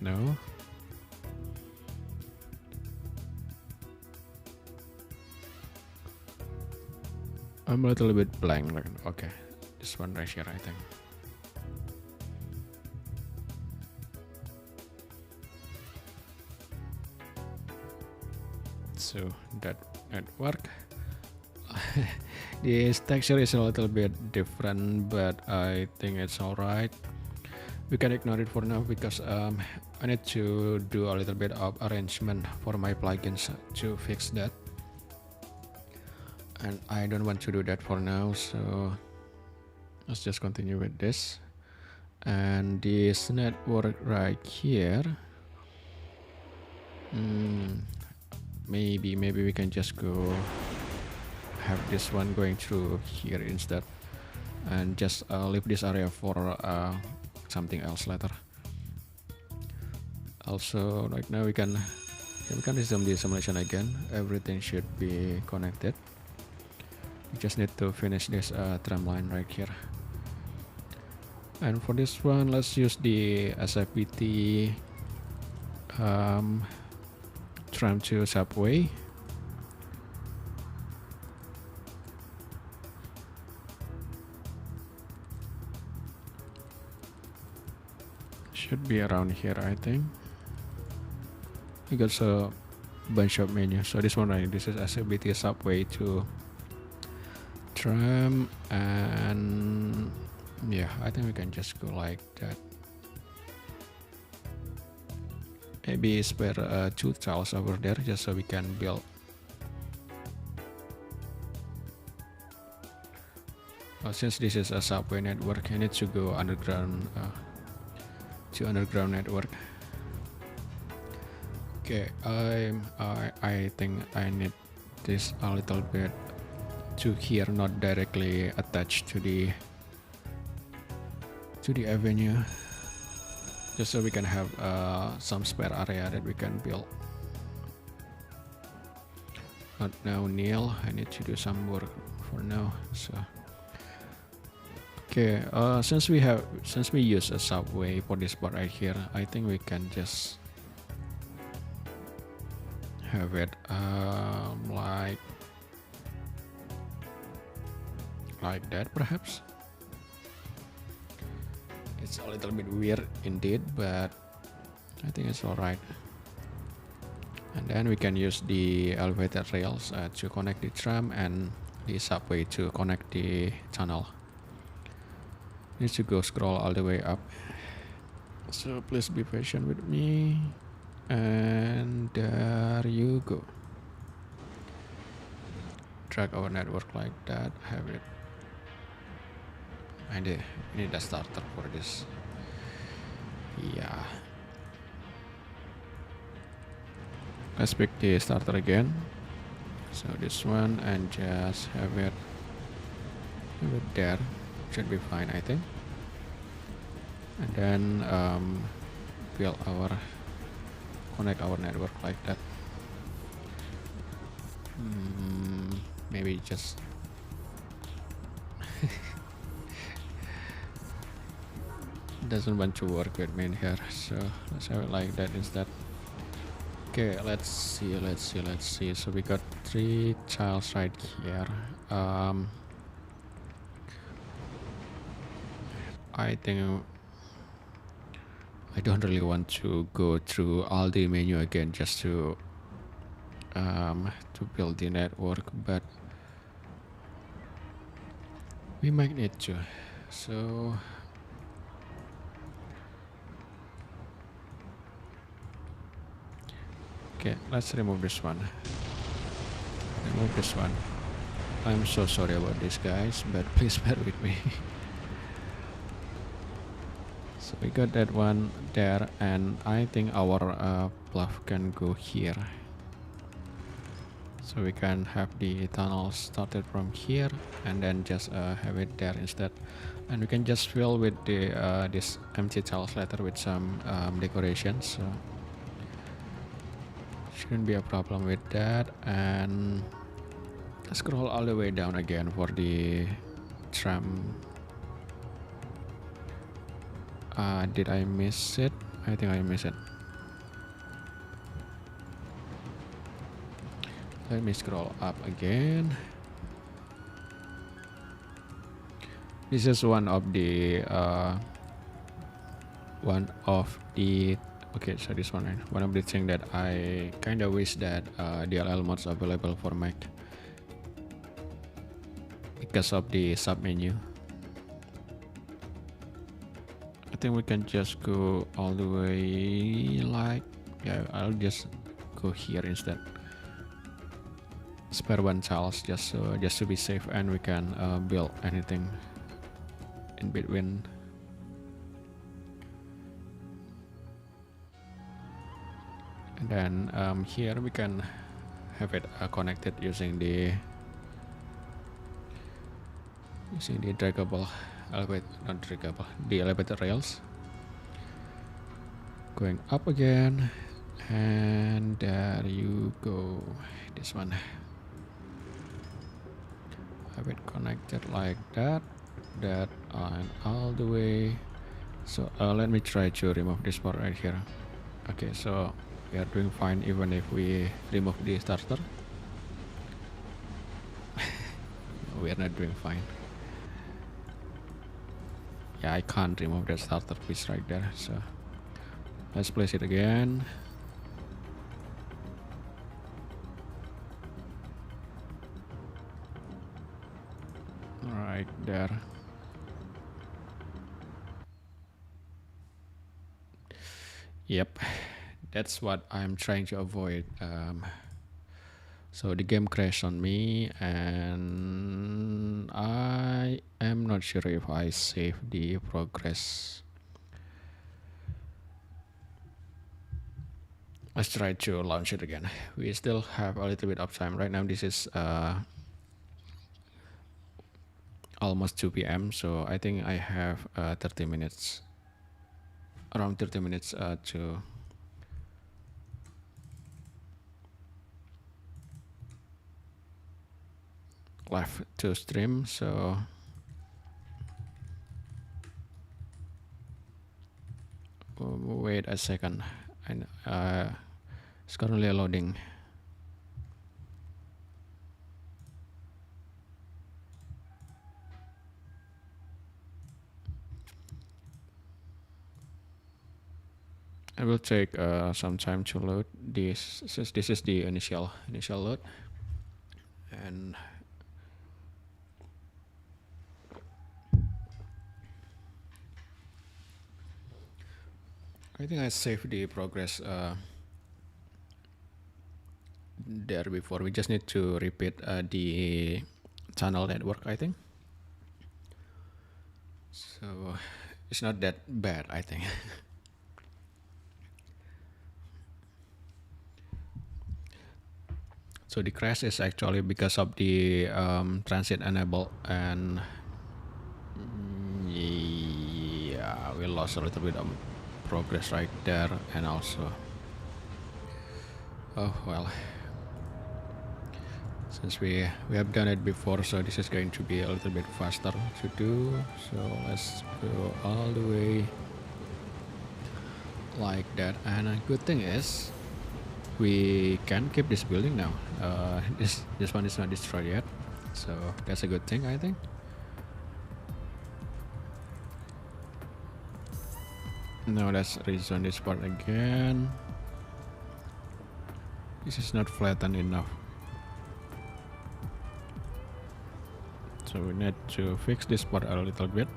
No. I'm a little bit blank. Okay, this one right here, I think. So that work. This texture is a little bit different, but I think it's alright. We can ignore it for now because I need to do a little bit of arrangement for my plugins to fix that, and I don't want to do that for now, so let's just continue with this. And this network right here, Maybe we can just go have this one going through here instead, and just leave this area for something else later. Also, right now we can resume the simulation again. Everything should be connected. We just need to finish this tram line right here. And for this one, let's use the SFPT tram to subway. Should be around here, I think. We got a bunch of menus. So this one, right? This is SFPT subway to tram, and yeah, I think we can just go like that. Maybe spare 2 tiles over there just so we can build. Since this is a subway network, I need to go underground to underground network. Okay, I think I need this a little bit to here, not directly attached to the avenue, just so we can have some spare area that we can build. Not now, Neil. I need to do some work for now. So okay, since we use a subway for this part right here, I think we can just have it like that perhaps. It's a little bit weird indeed, but I think it's alright. And then we can use the elevator rails to connect the tram, and the subway to connect the tunnel. Need to go scroll all the way up, so please be patient with me. And there you go. Drag our network like that, have it. I need a starter for this. Yeah. Let's pick the starter again. So this one, and just have it there. Should be fine, I think. And then connect our network like that. Maybe just doesn't want to work with me in here, so let's have it like that instead. Okay, let's see. So we got 3 tiles right here. I think I don't really want to go through all the menu again just to build the network, but we might need to. So okay, let's remove this one. I'm so sorry about this, guys, but please bear with me. So we got that one there, and I think our bluff can go here. So we can have the tunnel started from here, and then just have it there instead. And we can just fill with the this empty tiles later with some decorations. So shouldn't be a problem with that. And scroll all the way down again for the tram. Did I miss it? I think I missed it. Let me scroll up again. This is one of the okay, so this one of the thing that I kind of wish that DLL mods available for Mac because of the sub menu. I think we can just go all the way, like, yeah, I'll just go here instead. Spare 1 tiles just to be safe, and we can build anything in between. And then here we can have it connected using the draggable elevator, not draggable, the elevator rails. Going up again, and there you go. This one. Have it connected like that, and all the way. So let me try to remove this part right here. Okay, so we are doing fine even if we remove the starter. We are not doing fine. Yeah, I can't remove that starter piece right there, so let's place it again. Right there. Yep, that's what I'm trying to avoid. So the game crashed on me, and I am not sure if I save the progress. Let's try to launch it again. We still have a little bit of time. Right now this is almost 2 p.m. so I think I have 30 minutes, around 30 minutes to left to stream. So wait a second, and it's currently loading. It will take some time to load this. This is the initial load, and I think I saved the progress there before. We just need to repeat the tunnel network, I think. So it's not that bad, I think. So the crash is actually because of the transit enable, and yeah, we lost a little bit of progress right there, and also, oh well, since we have done it before, so this is going to be a little bit faster to do. So let's go all the way like that, and a good thing is we can keep this building now. This one is not destroyed yet, so that's a good thing, I think. Now let's rezone this part again. This is not flattened enough, so we need to fix this part a little bit.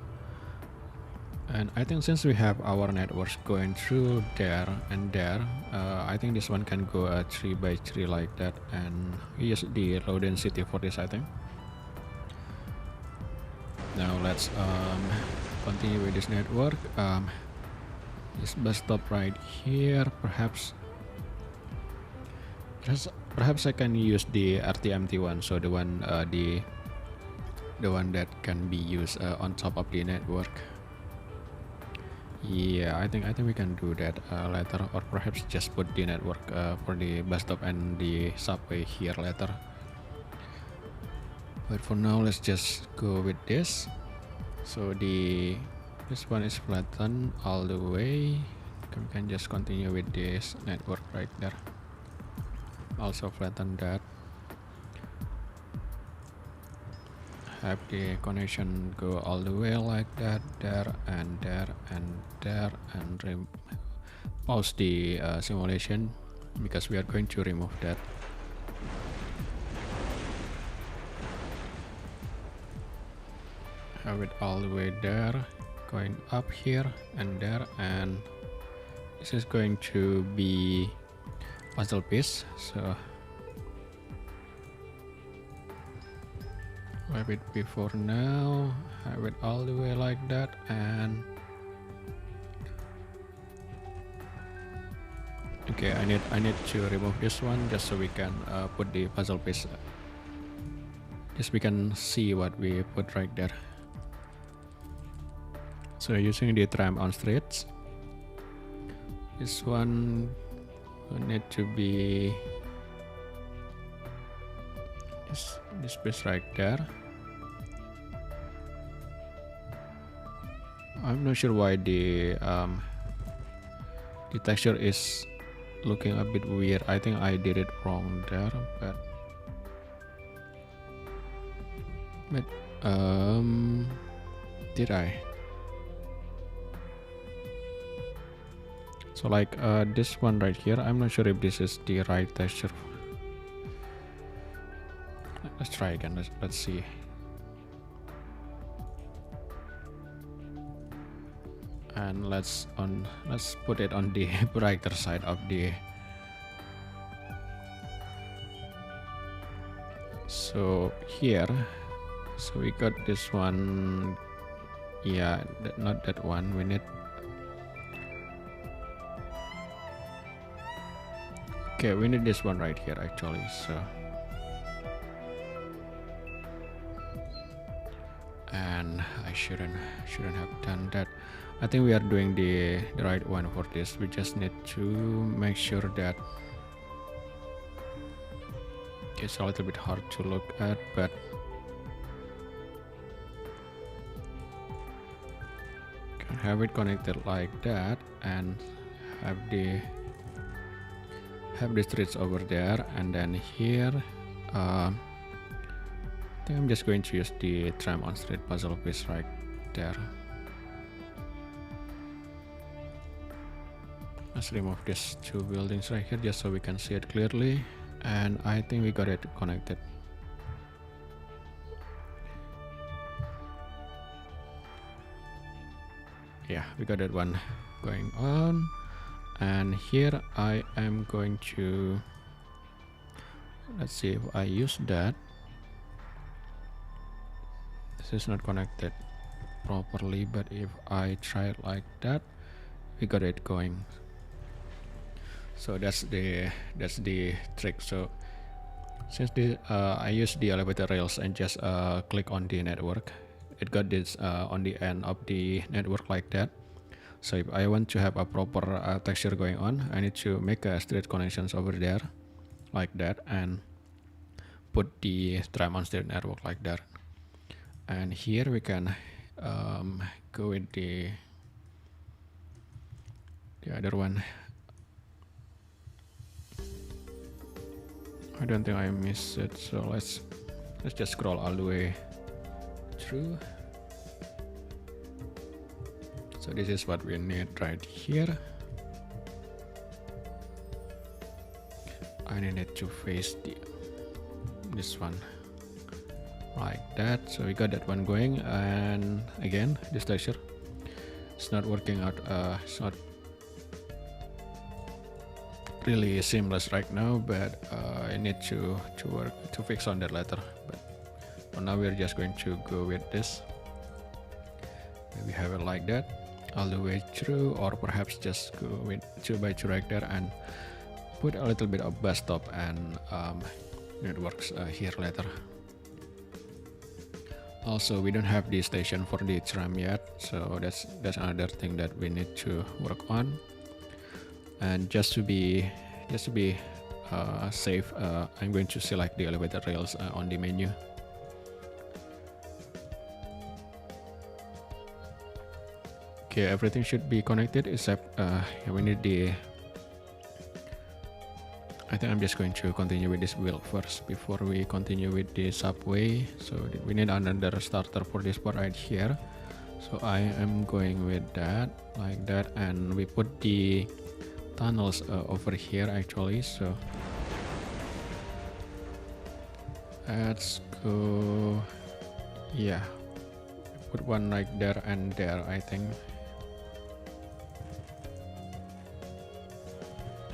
And I think since we have our networks going through there and there, I think this one can go 3 by 3 like that, and we use the low density for this, I think. Now let's continue with this network. This bus stop right here. Perhaps I can use the RTMT one, so the one that can be used on top of the network. Yeah, I think we can do that later, or perhaps just put the network for the bus stop and the subway here later. But for now, let's just go with this. So this one is flattened all the way. We can just continue with this network right there. Also flatten that. Have the connection go all the way like that, there and there and there, and pause the simulation because we are going to remove that. Have it all the way there, going up here and there, and this is going to be puzzle piece. So have it before now, have it all the way like that, and Okay, I need to remove this one just so we can put the puzzle piece. Just we can see what we put right there. So using the tram on streets, this one will need to be this piece right there. I'm not sure why the texture is looking a bit weird. I think I did it wrong there, but did I? So like this one right here, I'm not sure if this is the right texture. Let's try again. Let's see. And let's put it on the brighter side of the. So here, so we got this one. Yeah, not that one. We need. Okay, we need this one right here actually. So. And I shouldn't have done that. I think we are doing the right one for this. We just need to make sure that it's a little bit hard to look at, but can have it connected like that and have the streets over there, and then here I think I'm just going to use the tram on street puzzle piece right there. Let's remove these two buildings right here just so we can see it clearly, and I think we got it connected. Yeah, we got that one going on, and here I am going to, let's see if I use that. This is not connected properly, but if I try it like that, we got it going. So that's the trick. So since I use the elevator rails and just click on the network, it got this on the end of the network like that. So if I want to have a proper texture going on, I need to make straight connections over there like that and put the tram on street network like that. And here we can go with the other one. I don't think I missed it, so let's just scroll all the way through. So this is what we need right here. I need it to face this one like that. So we got that one going, and again this texture it's not working out. It's not really seamless right now, but I need to fix on that later. But for now we're just going to go with this. Maybe have it like that all the way through, or perhaps just go with 2x2 right there and put a little bit of bus stop and networks here later. Also, we don't have the station for the tram yet, so that's another thing that we need to work on. And just to be safe, I'm going to select the elevator rails on the menu. Okay, everything should be connected except we need the. I think I'm just going to continue with this build first before we continue with the subway. So we need another starter for this part right here. So I am going with that like that, and we put the tunnels over here actually. So let's go. Yeah, put one right there and there, I think.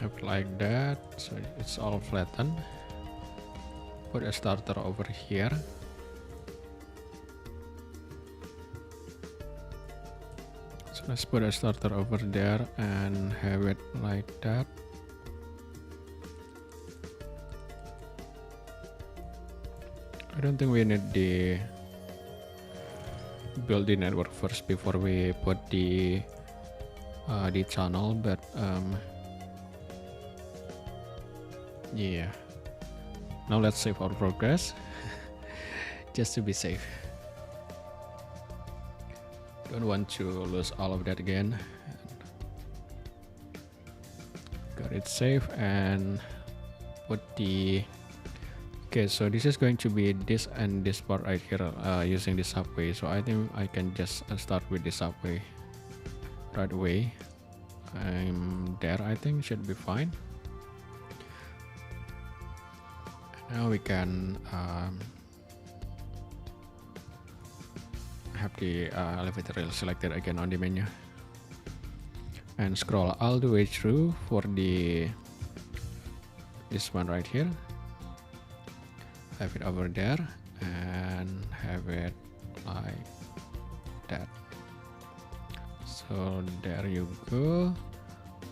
Have like that, so it's all flattened. Put a starter over here. So let's put a starter over there and have it like that. I don't think we need the build the network first before we put the tunnel, but yeah. Now let's save our progress just to be safe. Don't want to lose all of that again. Got it safe and put the okay, so this is going to be this and this part right here using the subway. So I think I can just start with the subway right away. I'm there, I think should be fine. Now we can have the elevator rail selected again on the menu and scroll all the way through for this one right here. Have it over there and have it like that. So there you go.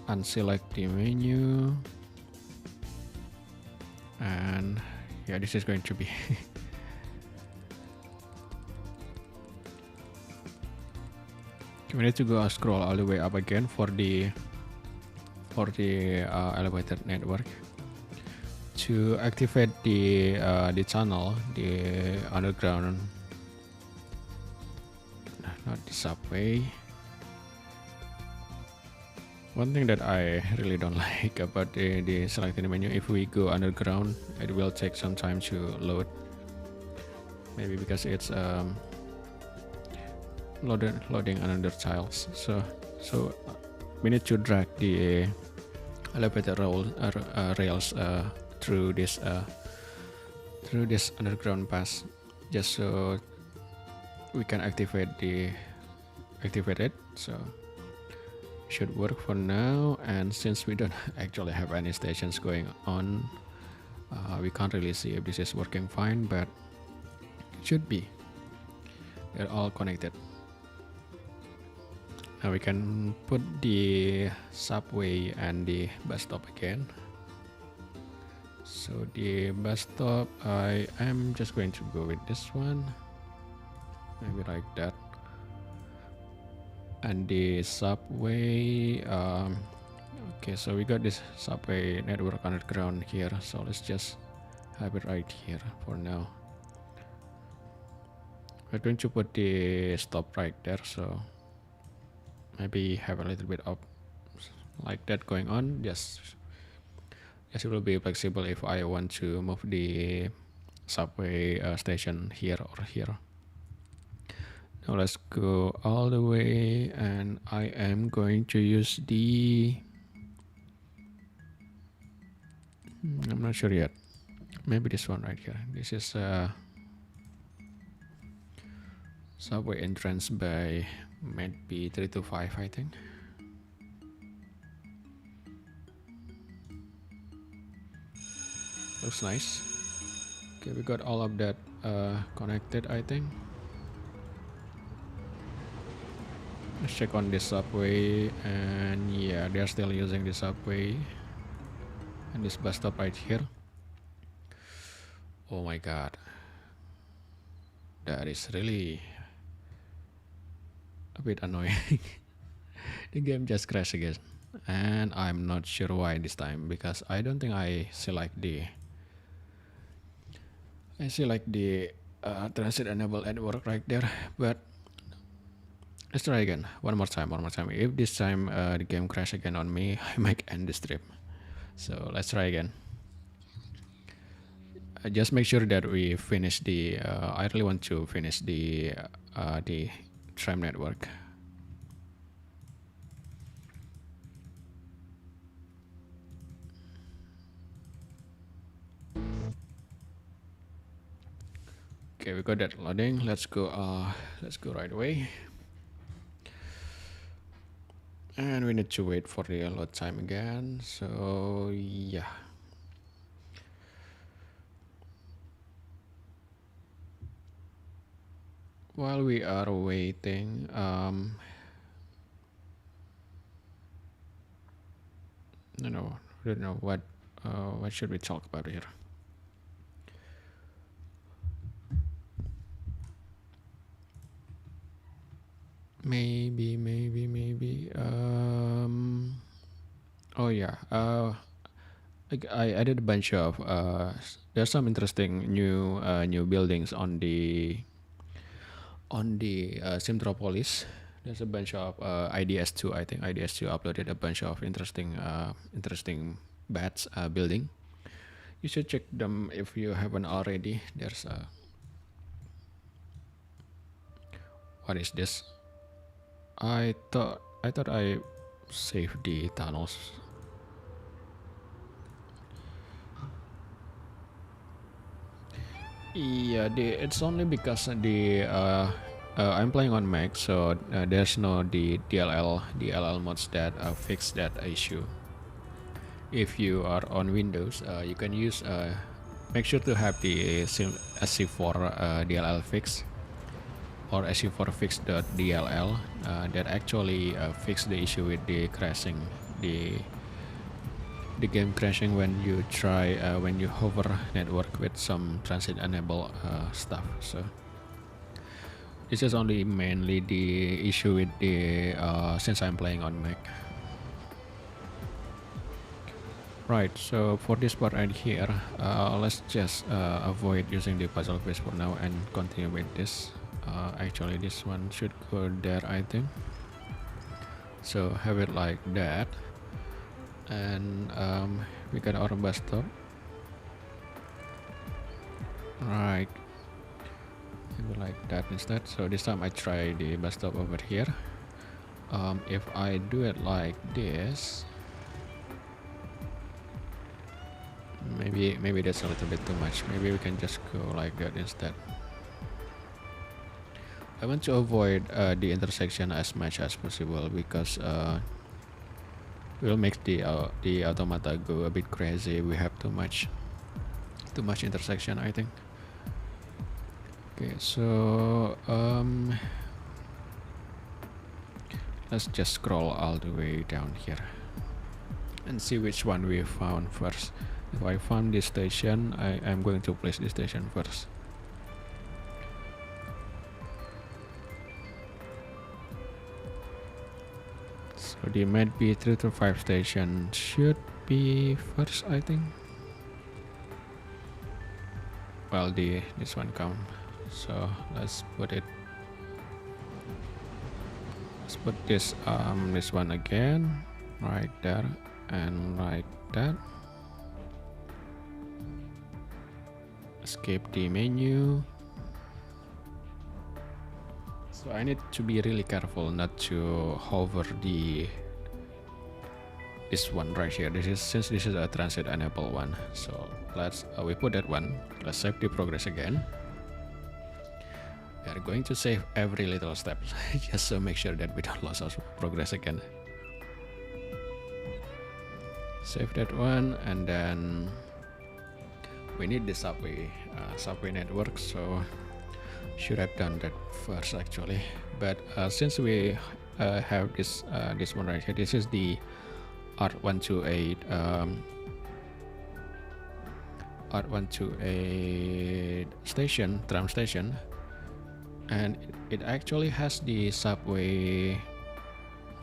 Unselect the menu. And yeah, this is going to be we need to go scroll all the way up again for the elevator network to activate the tunnel, the underground, not the subway. One thing that I really don't like about the selecting the menu, if we go underground, it will take some time to load. Maybe because it's loading another tiles. So we need to drag the elevator rails through this underground pass, just so we can activate it. So should work for now. And since we don't actually have any stations going on, we can't really see if this is working fine, but it should be. They're all connected. Now we can put the subway and the bus stop again. So the bus stop, I am just going to go with this one, maybe like that. And the subway, okay, so we got this subway network underground here, so let's just have it right here for now. We're going to put the stop right there, so maybe have a little bit of like that going on. Yes, it will be flexible if I want to move the subway station here or here. Now let's go all the way, and I am going to use the I'm not sure yet, maybe this one right here. This is subway entrance by maybe 3 to 5, I think. Looks nice. Okay, we got all of that connected, I think. Let's check on this subway, and yeah, they're still using the subway and this bus stop right here. Oh my god, that is really a bit annoying. The game just crashed again, and I'm not sure why this time, because I don't think I select the transit enable network right there. But let's try again, one more time. If this time the game crash again on me, I might end the stream. So let's try again. Just make sure that we finish the I really want to finish the tram network. Okay, we got that loading. Let's go right away. And we need to wait for the load time again. So yeah. While we are waiting, I don't know what should we talk about here. maybe. Oh yeah. I added a bunch of. There's some interesting new buildings on the Simtropolis. There's a bunch of IDS2. I think IDS2 uploaded a bunch of interesting bats building. You should check them if you haven't already. There's what is this? I thought I saved the tunnels. Yeah, it's only because I'm playing on Mac, so there's no the DLL mods that fix that issue. If you are on Windows, you can use. Make sure to have the SC4 DLL fix or SC4 fix.dll that actually fix the issue with the crashing, the game crashing when you try when you hover network with some transit enable stuff. So this is only mainly the issue with the since I'm playing on Mac. Right, so for this part right here, let's just avoid using the puzzle quiz for now and continue with this. Actually, this one should go there, I think. So have it like that, and we got our bus stop. Right, maybe like that instead. So this time I try the bus stop over here. If I do it like this. Maybe that's a little bit too much. Maybe we can just go like that instead. I want to avoid the intersection as much as possible because it will make the automata go a bit crazy. We have too much intersection, I think. Okay, so let's just scroll all the way down here and see which one we found first. If I found this station, I'm going to place this station first. So the might be 3 to 5 station should be first, I think. Well, this one come. So let's put it. Let's put this one again, right there and like that. Escape the menu. So I need to be really careful not to hover this one right here. Since this is a transit enable one. So let's we put that one. Let's save the progress again. We are going to save every little step just to make sure that we don't lose our progress again. Save that one, and then we need the subway network, so should have done that first actually. But since we have this one right here, this is the R128 station, tram station, and it actually has the subway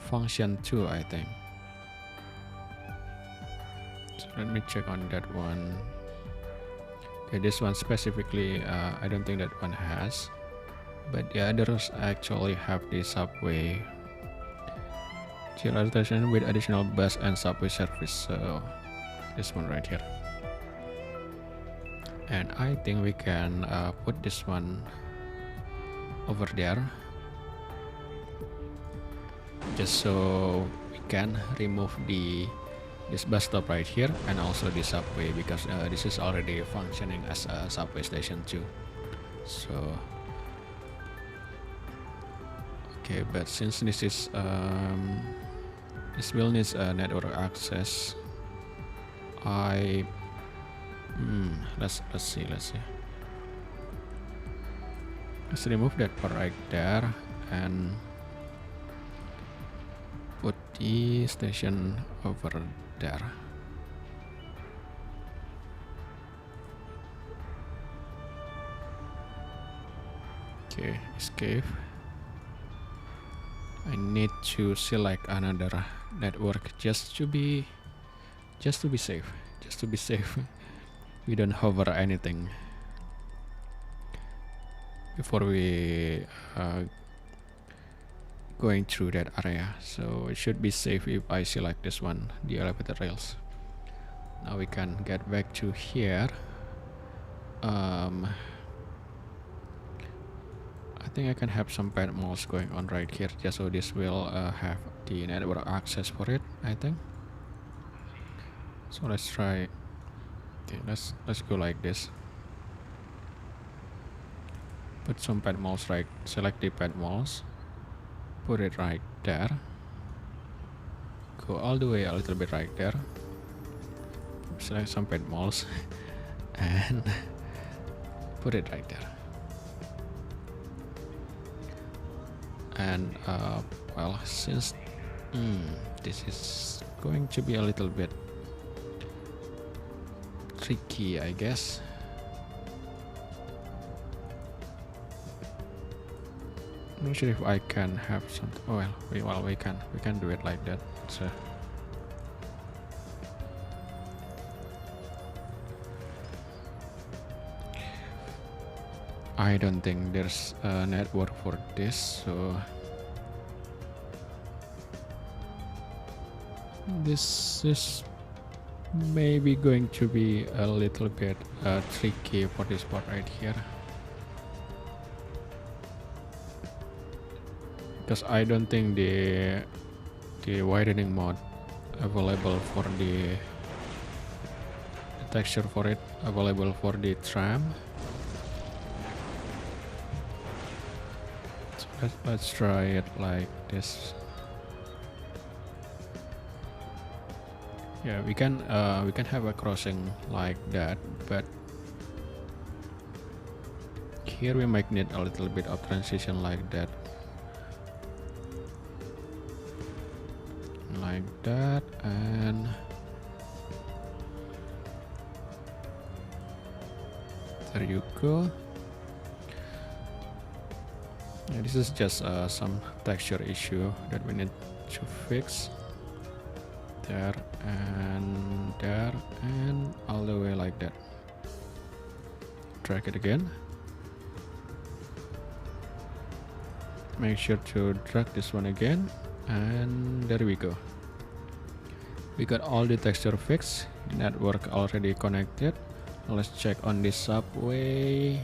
function too, I think. So let me check on that one. Okay, this one specifically, I don't think that one has, but the others actually have the subway Chillin station with additional bus and subway service. So this one right here, and I think we can put this one over there, just so we can remove this bus stop right here and also the subway, because this is already functioning as a subway station too. So okay, but since this is this will need network access, let's see. Let's remove that part right there and put the station over there. Okay, escape. I need to select another network just to be safe. Just to be safe. We don't hover anything before we going through that area, so it should be safe if I select this one, the elevator rails. Now we can get back to here. I think I can have some pet malls going on right here, just so this will have the network access for it, I think. So let's try. Okay, let's go like this. Put some pet malls right. Select the pet malls. Put it right there. Go all the way a little bit right there. Select some pet malls and put it right there. And well, since this is going to be a little bit tricky, I guess. I'm not sure if I can have some. Oh well, we can do it like that. So I don't think there's a network for this, so this is maybe going to be a little bit tricky for this part right here, because I don't think the widening mode available for the texture for it available for the tram. So let's try it like this. Yeah, we can have a crossing like that, but here we might need a little bit of transition like that. Like that, and there you go. Yeah, this is just some texture issue that we need to fix. There and all the way like that. Drag it again. Make sure to drag this one again, and there we go. We got all the texture fixed. The network already connected. Now let's check on this subway.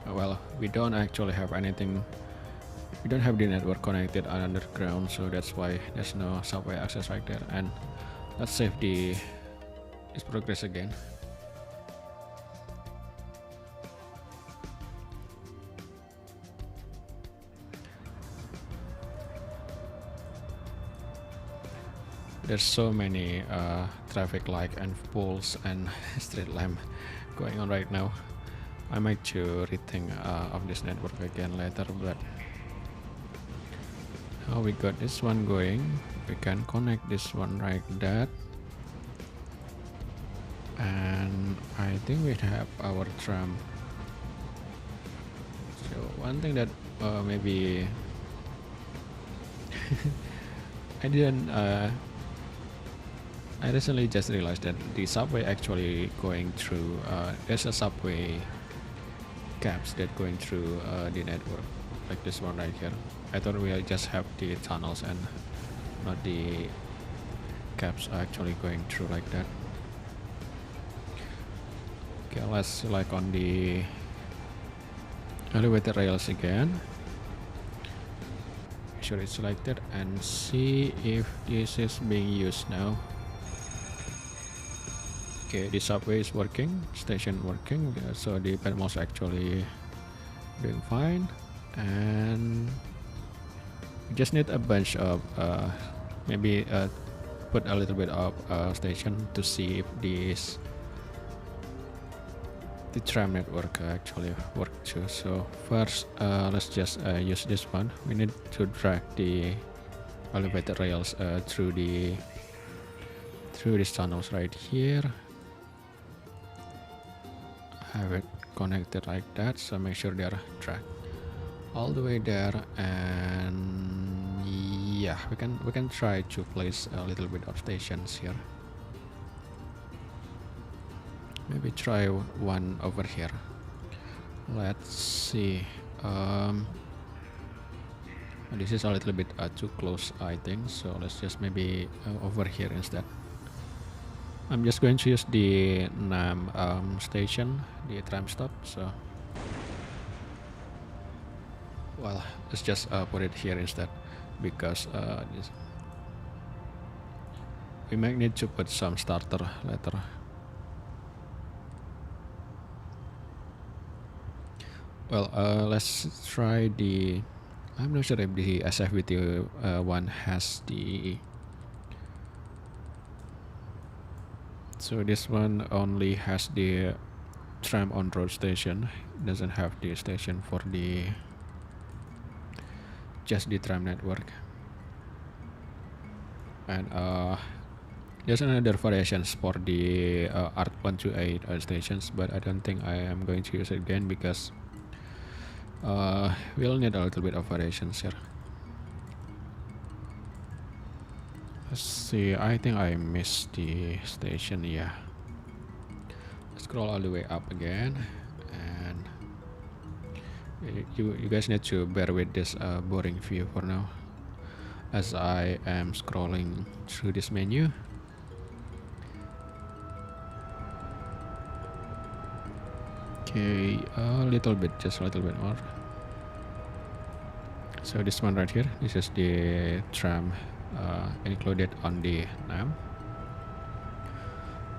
Well, we don't actually have anything. We don't have the network connected underground, so that's why there's no subway access right there. And let's save this progress again. There's so many traffic light and poles and street lamp going on right now. I might to rethink of this network again later, but now we got this one going. We can connect this one like that, and I think we have our tram. So one thing that maybe I didn't I recently just realized that the subway actually going through there's a subway cabs that going through the network, like this one right here. I thought we just have the tunnels and not the cabs actually going through like that. Okay, let's select on the elevator rails again. Make sure it's selected and see if this is being used now. Okay, the subway is working, station working, so the pedals actually doing fine, and we just need a bunch of maybe put a little bit of station to see if the tram network actually work too. So first let's just use this one. We need to drag the elevator rails through these tunnels right here. Have it connected like that, so make sure they're dragged. all the way there, and yeah, we can try to place a little bit of stations here. Maybe try one over here. Let's see. This is a little bit too close, I think, so let's just maybe over here instead. I'm just going to use the NAM station, the tram stop, so well, let's just put it here instead, because we might need to put some starter later. Well, let's try the, I'm not sure if the SFVT one has the, so this one only has the tram on road station, doesn't have the station for the just the tram network. And there's another variations for the ART128 stations, but I don't think I am going to use it again because we'll need a little bit of variations here. Let's see, I think I missed the station. Yeah, scroll all the way up again, and you guys need to bear with this boring view for now as I am scrolling through this menu. Okay, a little bit, just a little bit more. So this one right here, this is the tram included on the NAM.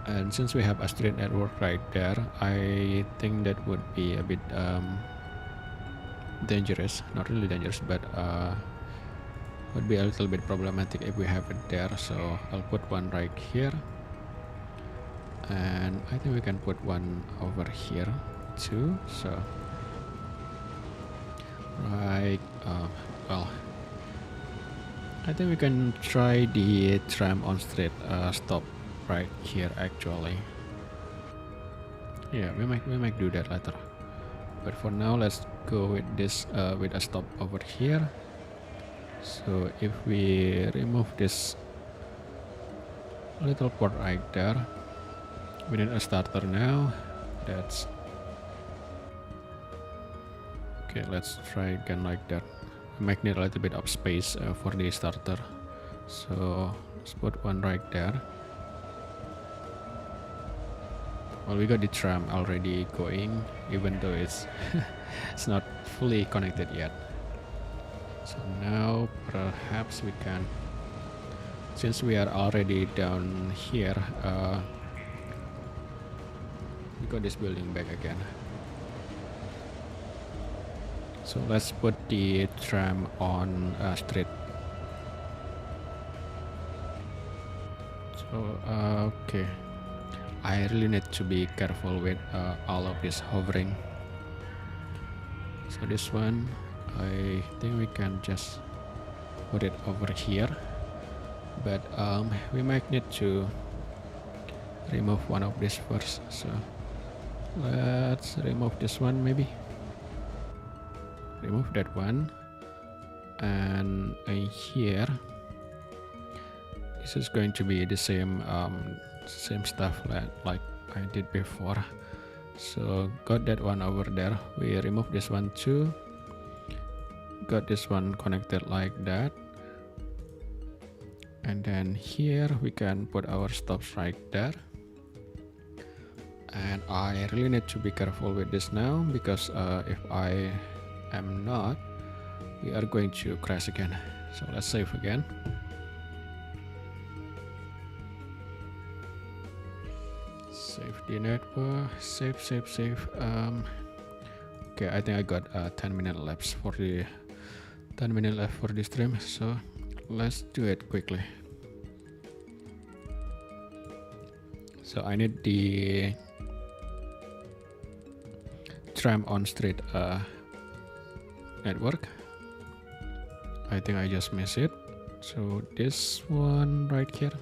And since we have a street network right there, I think that would be a bit dangerous. Not really dangerous, but would be a little bit problematic if we have it there. So I'll put one right here, and I think we can put one over here too. So right, well, I think we can try the tram on street stop right here actually. Yeah, we might do that later, but for now let's go with this with a stop over here. So if we remove this little port right there, we need a starter now. That's okay. Let's try again like that. We might need a little bit of space for the starter, so let's put one right there. Well, we got the tram already going, even though it's it's not fully connected yet. So now perhaps we can, since we are already down here, we got this building back again. So let's put the tram on street. So okay, I really need to be careful with all of this hovering. So this one, I think we can just put it over here, but we might need to remove one of these first. So let's remove this one, maybe remove that one, and here this is going to be the same same stuff like I did before. So got that one over there, we remove this one too, got this one connected like that, and then here we can put our stops right there. And I really need to be careful with this now, because if I am not, we are going to crash again. So let's save again. Save the network, save. Okay, I think I got 10-minute lapse for the 10-minute left for this stream, so let's do it quickly. So I need the tram on street network. I think I just missed it. So this one right here,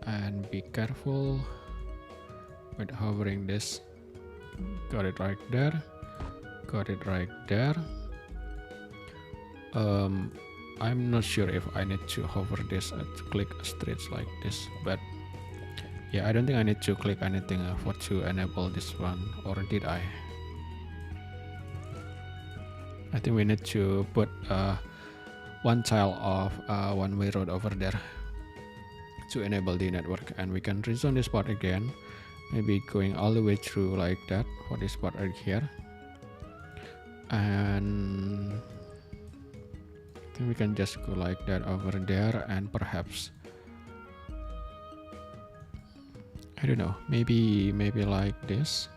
and be careful with hovering this. Got it right there, got it right there, I'm not sure if I need to hover this to click streets like this, but yeah, I don't think I need to click anything for to enable this one, or did I? I think we need to put one tile of one-way road over there to enable the network, and we can rezone this part again, maybe going all the way through like that for this part right here, and I think we can just go like that over there, and perhaps I don't know, maybe like this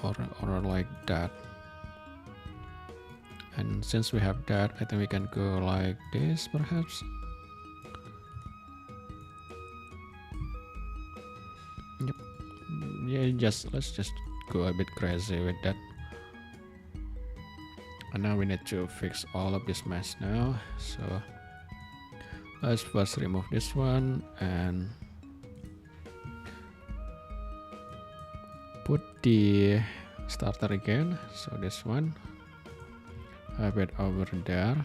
or like that. And since we have that, I think we can go like this perhaps. Yep. Yeah, let's just go a bit crazy with that. And now we need to fix all of this mess now. So let's first remove this one and put the starter again. So this one, have it over there.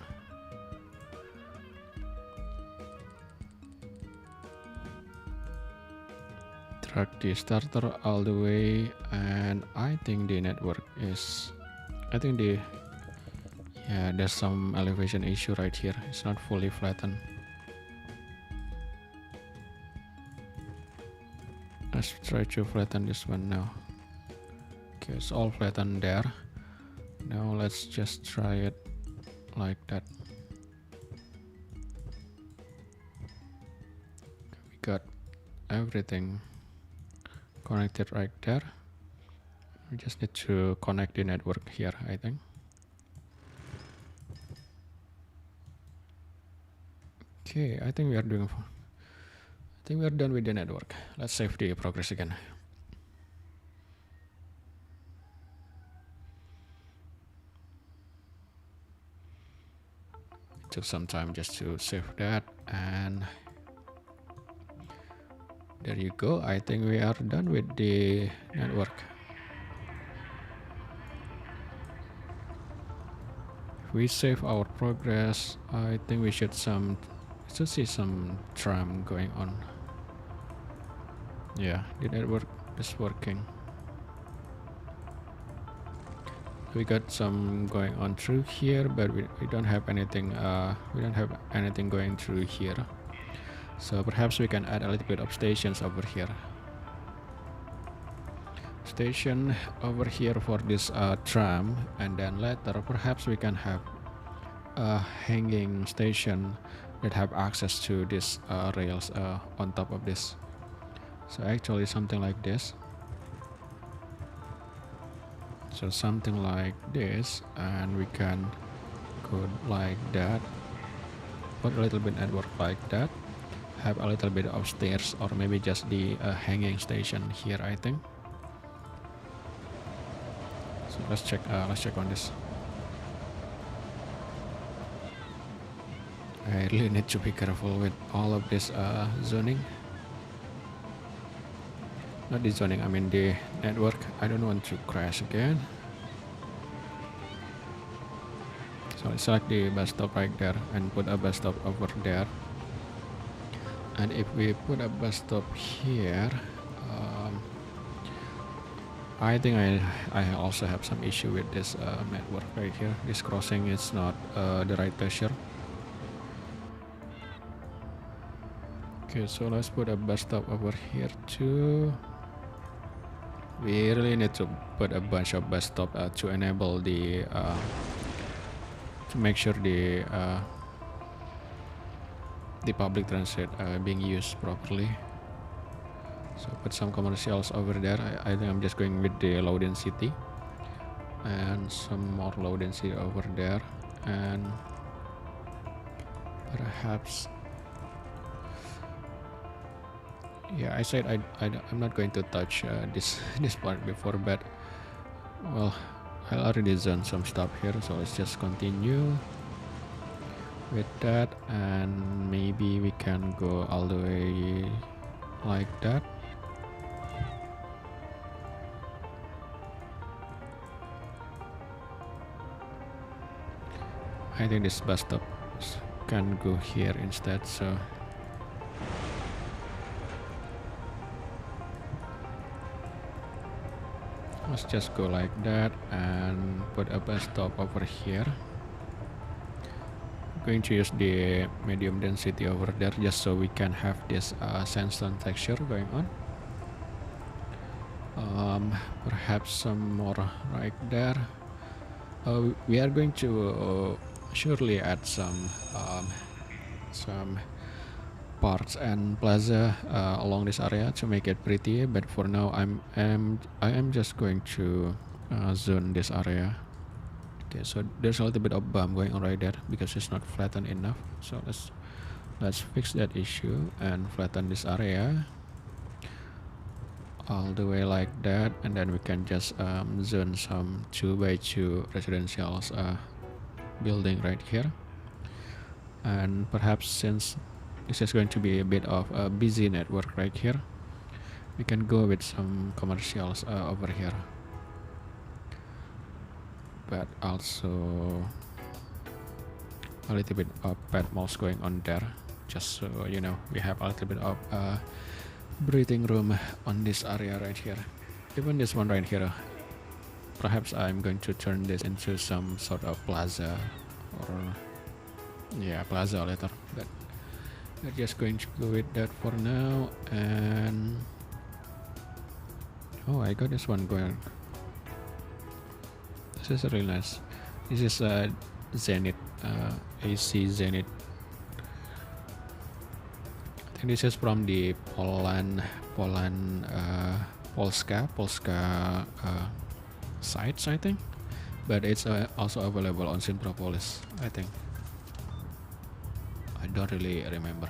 Drag the starter all the way, and I think the network is, yeah, there's some elevation issue right here. It's not fully flattened. Let's try to flatten this one now. Okay, it's all flattened there. Now let's just try it like that. We got everything connected right there. We just need to connect the network here, I think. Okay, I think we are done with the network. Let's save the progress again. It took some time just to save that, and there you go. I think we are done with the network. If we save our progress, I think we should see some tram going on. Yeah, the network is working. We got some going on through here, but we don't have anything. We don't have anything going through here. So perhaps we can add a little bit of stations over here. Station over here for this tram, and then later perhaps we can have a hanging station that have access to this rails on top of this. So actually something like this. So something like this, and we can go like that, put a little bit network like that, have a little bit of stairs, or maybe just the hanging station here, I think. So let's check on this. I really need to be careful with all of this zoning. Not the zoning, I mean the network. I don't want to crash again. So let's select the bus stop right there and put a bus stop over there. And if we put a bus stop here, I think I also have some issue with this network right here. This crossing is not the right pressure. Okay, so let's put a bus stop over here too. We really need to put a bunch of bus stops to enable the to make sure the public transit being used properly. So put some commercials over there. I think I'm just going with the low density, and some more low density over there, and perhaps. Yeah, I said I'm not going to touch this part before, but well, I already done some stuff here, so let's just continue with that, and maybe we can go all the way like that. I think this bus stop can go here instead, so let's just go like that and put a bus stop over here. Going to use the medium density over there just so we can have this sandstone texture going on. Perhaps some more right there. We are going to surely add some parks and plaza along this area to make it pretty, but for now I am just going to zone this area. Okay, so there's a little bit of bump going on right there because it's not flattened enough, so let's fix that issue and flatten this area all the way like that, and then we can just zone some 2x2 residential building right here. And perhaps since this is going to be a bit of a busy network right here, we can go with some commercials over here, but also a little bit of pet malls going on there, just so you know we have a little bit of breathing room on this area right here. Even this one right here, perhaps I'm going to turn this into some sort of plaza, or yeah, plaza later, but we're just going to go with that for now. And oh, I got this one going. This is really nice. This is Zenith, AC Zenith. I think this is from the Polska sites, I think, but it's also available on Simpropolis, I think. I don't really remember.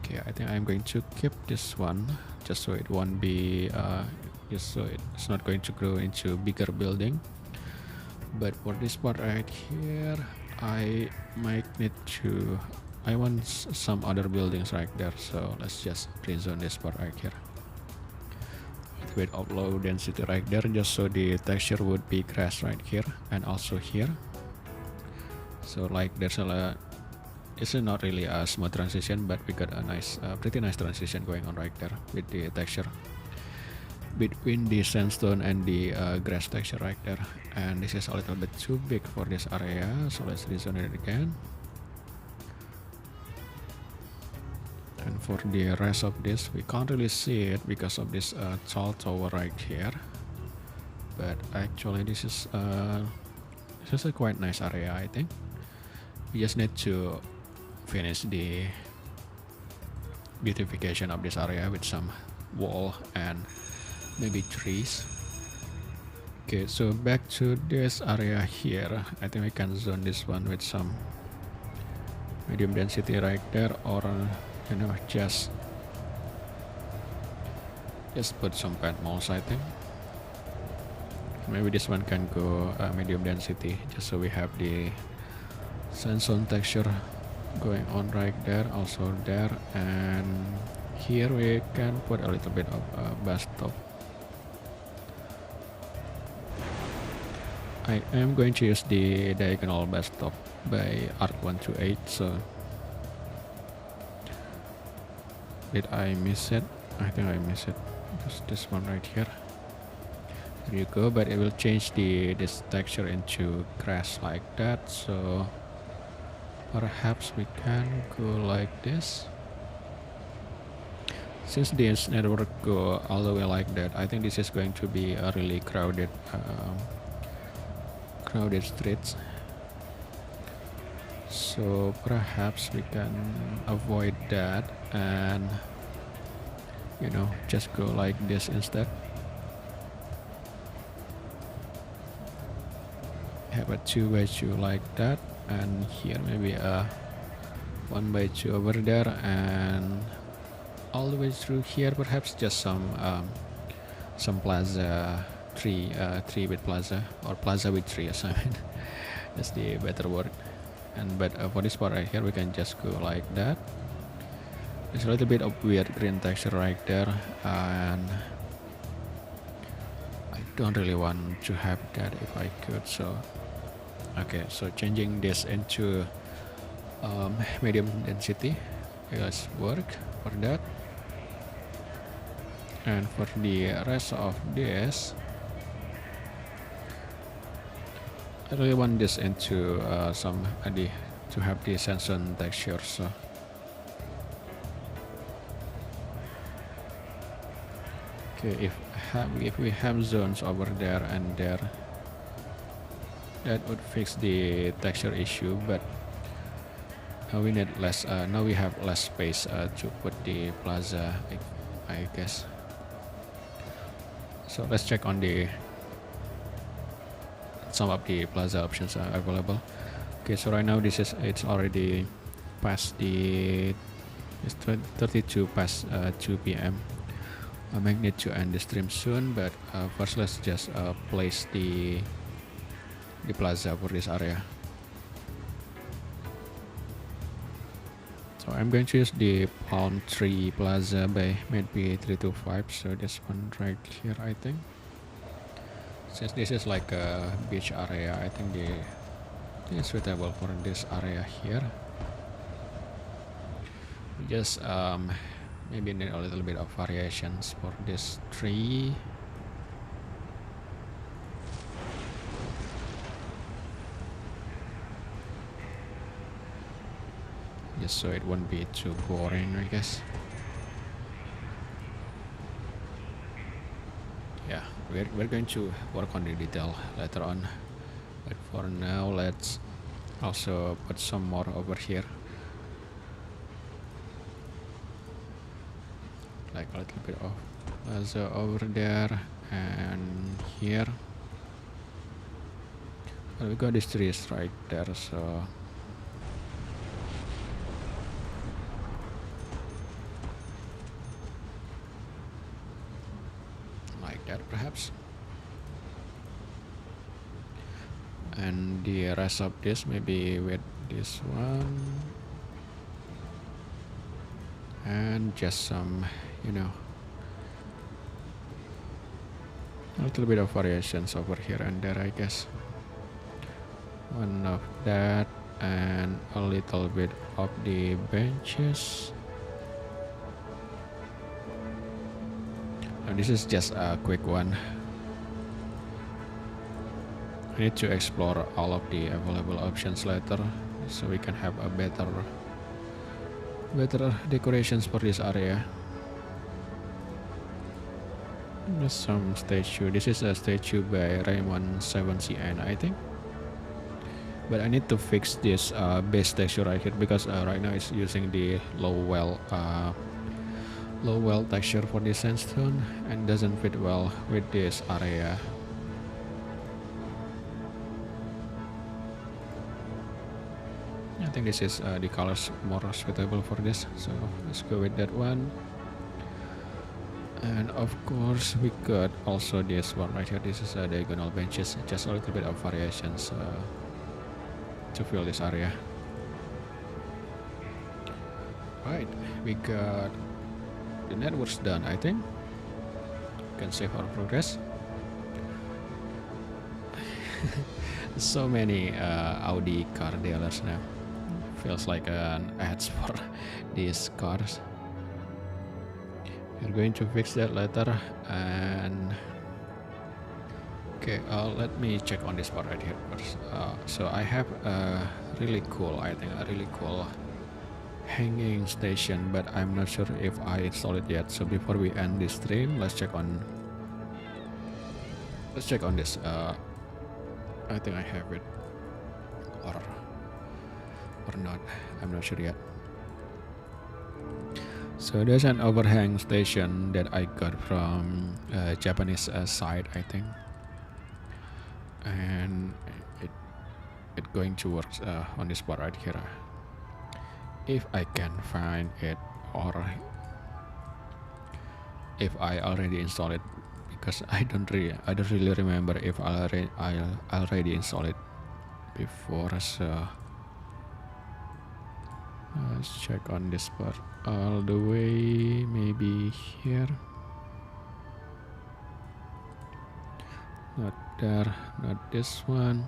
Okay, I think I'm going to keep this one just so it won't be just so it's not going to grow into bigger building. But for this part right here, I might need to, I want some other buildings right there, so let's just rezone this part right here with of low density right there, just so the texture would be grass right here and also here. So like there's it's not really a smooth transition, but we got a nice pretty nice transition going on right there with the texture between the sandstone and the grass texture right there. And this is a little bit too big for this area, so let's rezone it again. And for the rest of this, we can't really see it because of this tall tower right here, but actually this is a quite nice area. I think we just need to finish the beautification of this area with some wall and maybe trees. Okay, so back to this area here. I think we can zone this one with some medium density right there, or you know, just put some pet malls. I think maybe this one can go medium density, just so we have the sandstone texture going on right there, also there. And here we can put a little bit of bus stop. I am going to use the diagonal bus stop by Arc128, so did I miss it? I think I missed it. Just this one right here. There you go, but it will change this texture into grass like that, so perhaps we can go like this. Since this network go all the way like that, I think this is going to be a really crowded streets, so perhaps we can avoid that and, you know, just go like this instead. Have a 2x2 like that, and here maybe a 1x2 over there, and all the way through here perhaps just some plaza tree with plaza, or plaza with tree assignment. That's the better word. And but for this part right here, we can just go like that. There's a little bit of weird green texture right there, and I don't really want to have that if I could. So okay, so changing this into medium density, let's work for that. And for the rest of this, I really want this into to have the sensor texture. So okay, if we have zones over there and there, that would fix the texture issue. But we need less. Now we have less space to put the plaza, I guess. So let's check on some of the plaza options are available. Okay, so right now it's already past it's 32 past 2 p.m. I might need to end the stream soon, but first let's just place the plaza for this area. So I'm going to use the palm tree plaza by maybe 325. So this one right here, I think. Since this is like a beach area, I think it's suitable for this area here. We just maybe need a little bit of variations for this tree. Just so it won't be too boring, I guess. Yeah, we're going to work on the detail later on, but for now let's also put some more over here, like a little bit of plaza over there and here. Well, we got these trees right there, so like that perhaps. And the rest of this maybe with this one and just some, you know, a little bit of variations over here and there, I guess. One of that and a little bit of the benches. And this is just a quick one. I need to explore all of the available options later, so we can have a better decorations for this area. There's some statue. This is a statue by Raymond 7CN, I think. But I need to fix this base texture right here, because right now it's using the low well texture for this sandstone and doesn't fit well with this area. I think this is the colors more suitable for this, so let's go with that one. And of course we got also this one right here. This is diagonal benches, just a little bit of variations to fill this area. Right, we got the networks done, I think. We can save our progress. So many Audi car dealers now. Feels like an ads for these cars. We're going to fix that later. And okay, let me check on this part right here first. So I have a really cool hanging station, but I'm not sure if I install it yet. So before we end this stream, let's check on this. I think I have it, or not, I'm not sure yet. So there's an overhang station that I got from Japanese side, I think, and it going to work on this part right here, if I can find it, or if I already installed it, because I don't really remember if I already installed it before. So let's check on this part all the way, maybe here. Not there, not this one.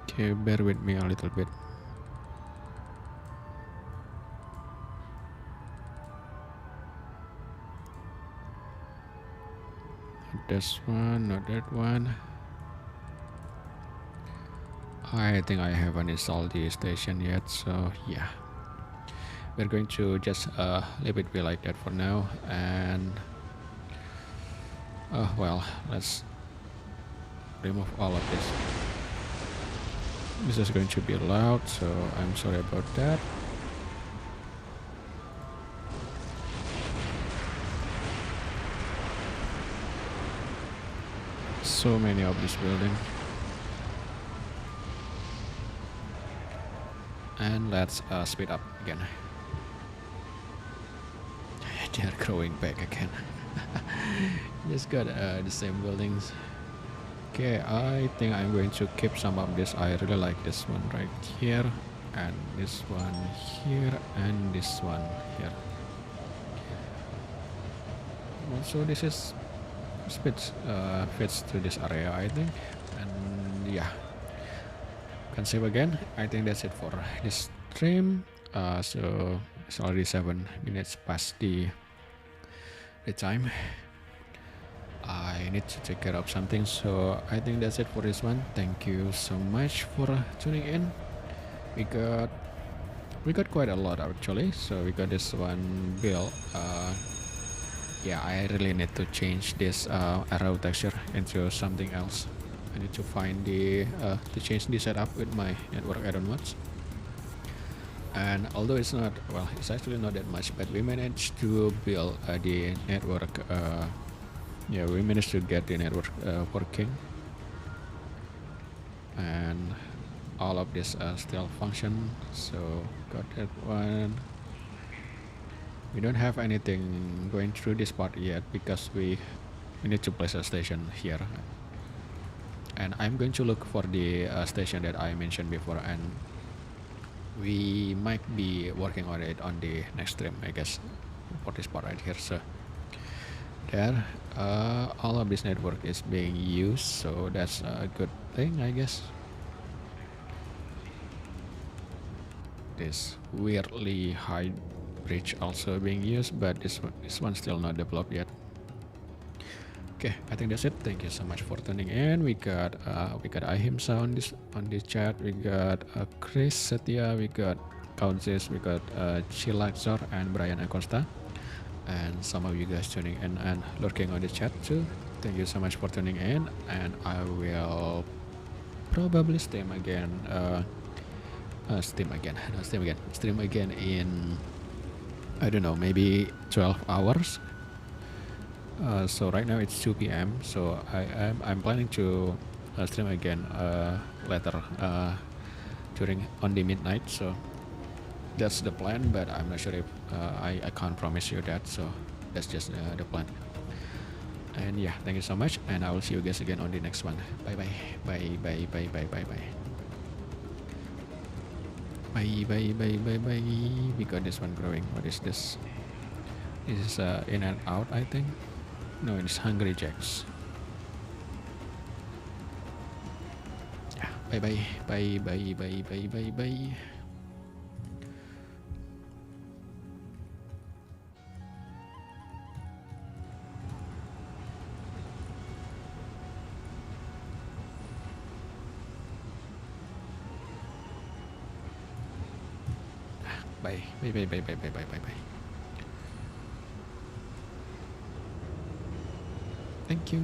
Okay, bear with me a little bit. Not this one, not that one. I think I haven't installed the station yet, so yeah. We're going to just leave it be like that for now, and well, let's remove all of this. This is going to be loud, so I'm sorry about that. So many of this building. And let's speed up again. They're growing back again. Just got the same buildings. Okay, I think I'm going to keep some of this. I really like this one right here, and this one here, and this one here. Also, this is fits to this area, I think. And yeah, can save again. I think that's it for this stream. So it's already 7 minutes past the time. I need to take care of something, so I think that's it for this one. Thank you so much for tuning in. We got quite a lot actually. So we got this one build. Yeah, I really need to change this arrow texture into something else. I need to find the to change the setup with my network add-on mods. And although it's not, well, it's actually not that much, but we managed to build the network. Yeah, we managed to get the network working, and all of this still function. So got that one. We don't have anything going through this part yet because we need to place a station here. And I'm going to look for the station that I mentioned before, and we might be working on it on the next stream, I guess, for this part right here. So there, all of this network is being used, so that's a good thing, I guess. This weirdly high bridge also being used, but this one's still not developed yet. Okay, I think that's it. Thank you so much for tuning in. We got Ahimsa on this chat. We got Chris Setia. We got Kaunzis. We got Chilaxor and Brian Acosta, and some of you guys tuning in and lurking on the chat too. Thank you so much for tuning in, and I will probably stream again in, I don't know, maybe 12 hours. So right now it's 2 p.m. So I'm planning to stream again later during on the midnight. So that's the plan, but I'm not sure if I can't promise you that. So that's just the plan. And yeah, thank you so much, and I will see you guys again on the next one. Bye bye bye bye bye bye bye bye. Bye bye bye bye bye. We got this one growing. What is this? This is in and out, I think. No, it's Hungry Jacks. Yeah. Bye bye bye bye bye bye bye bye. Bye bye bye bye bye bye bye bye bye. Thank you.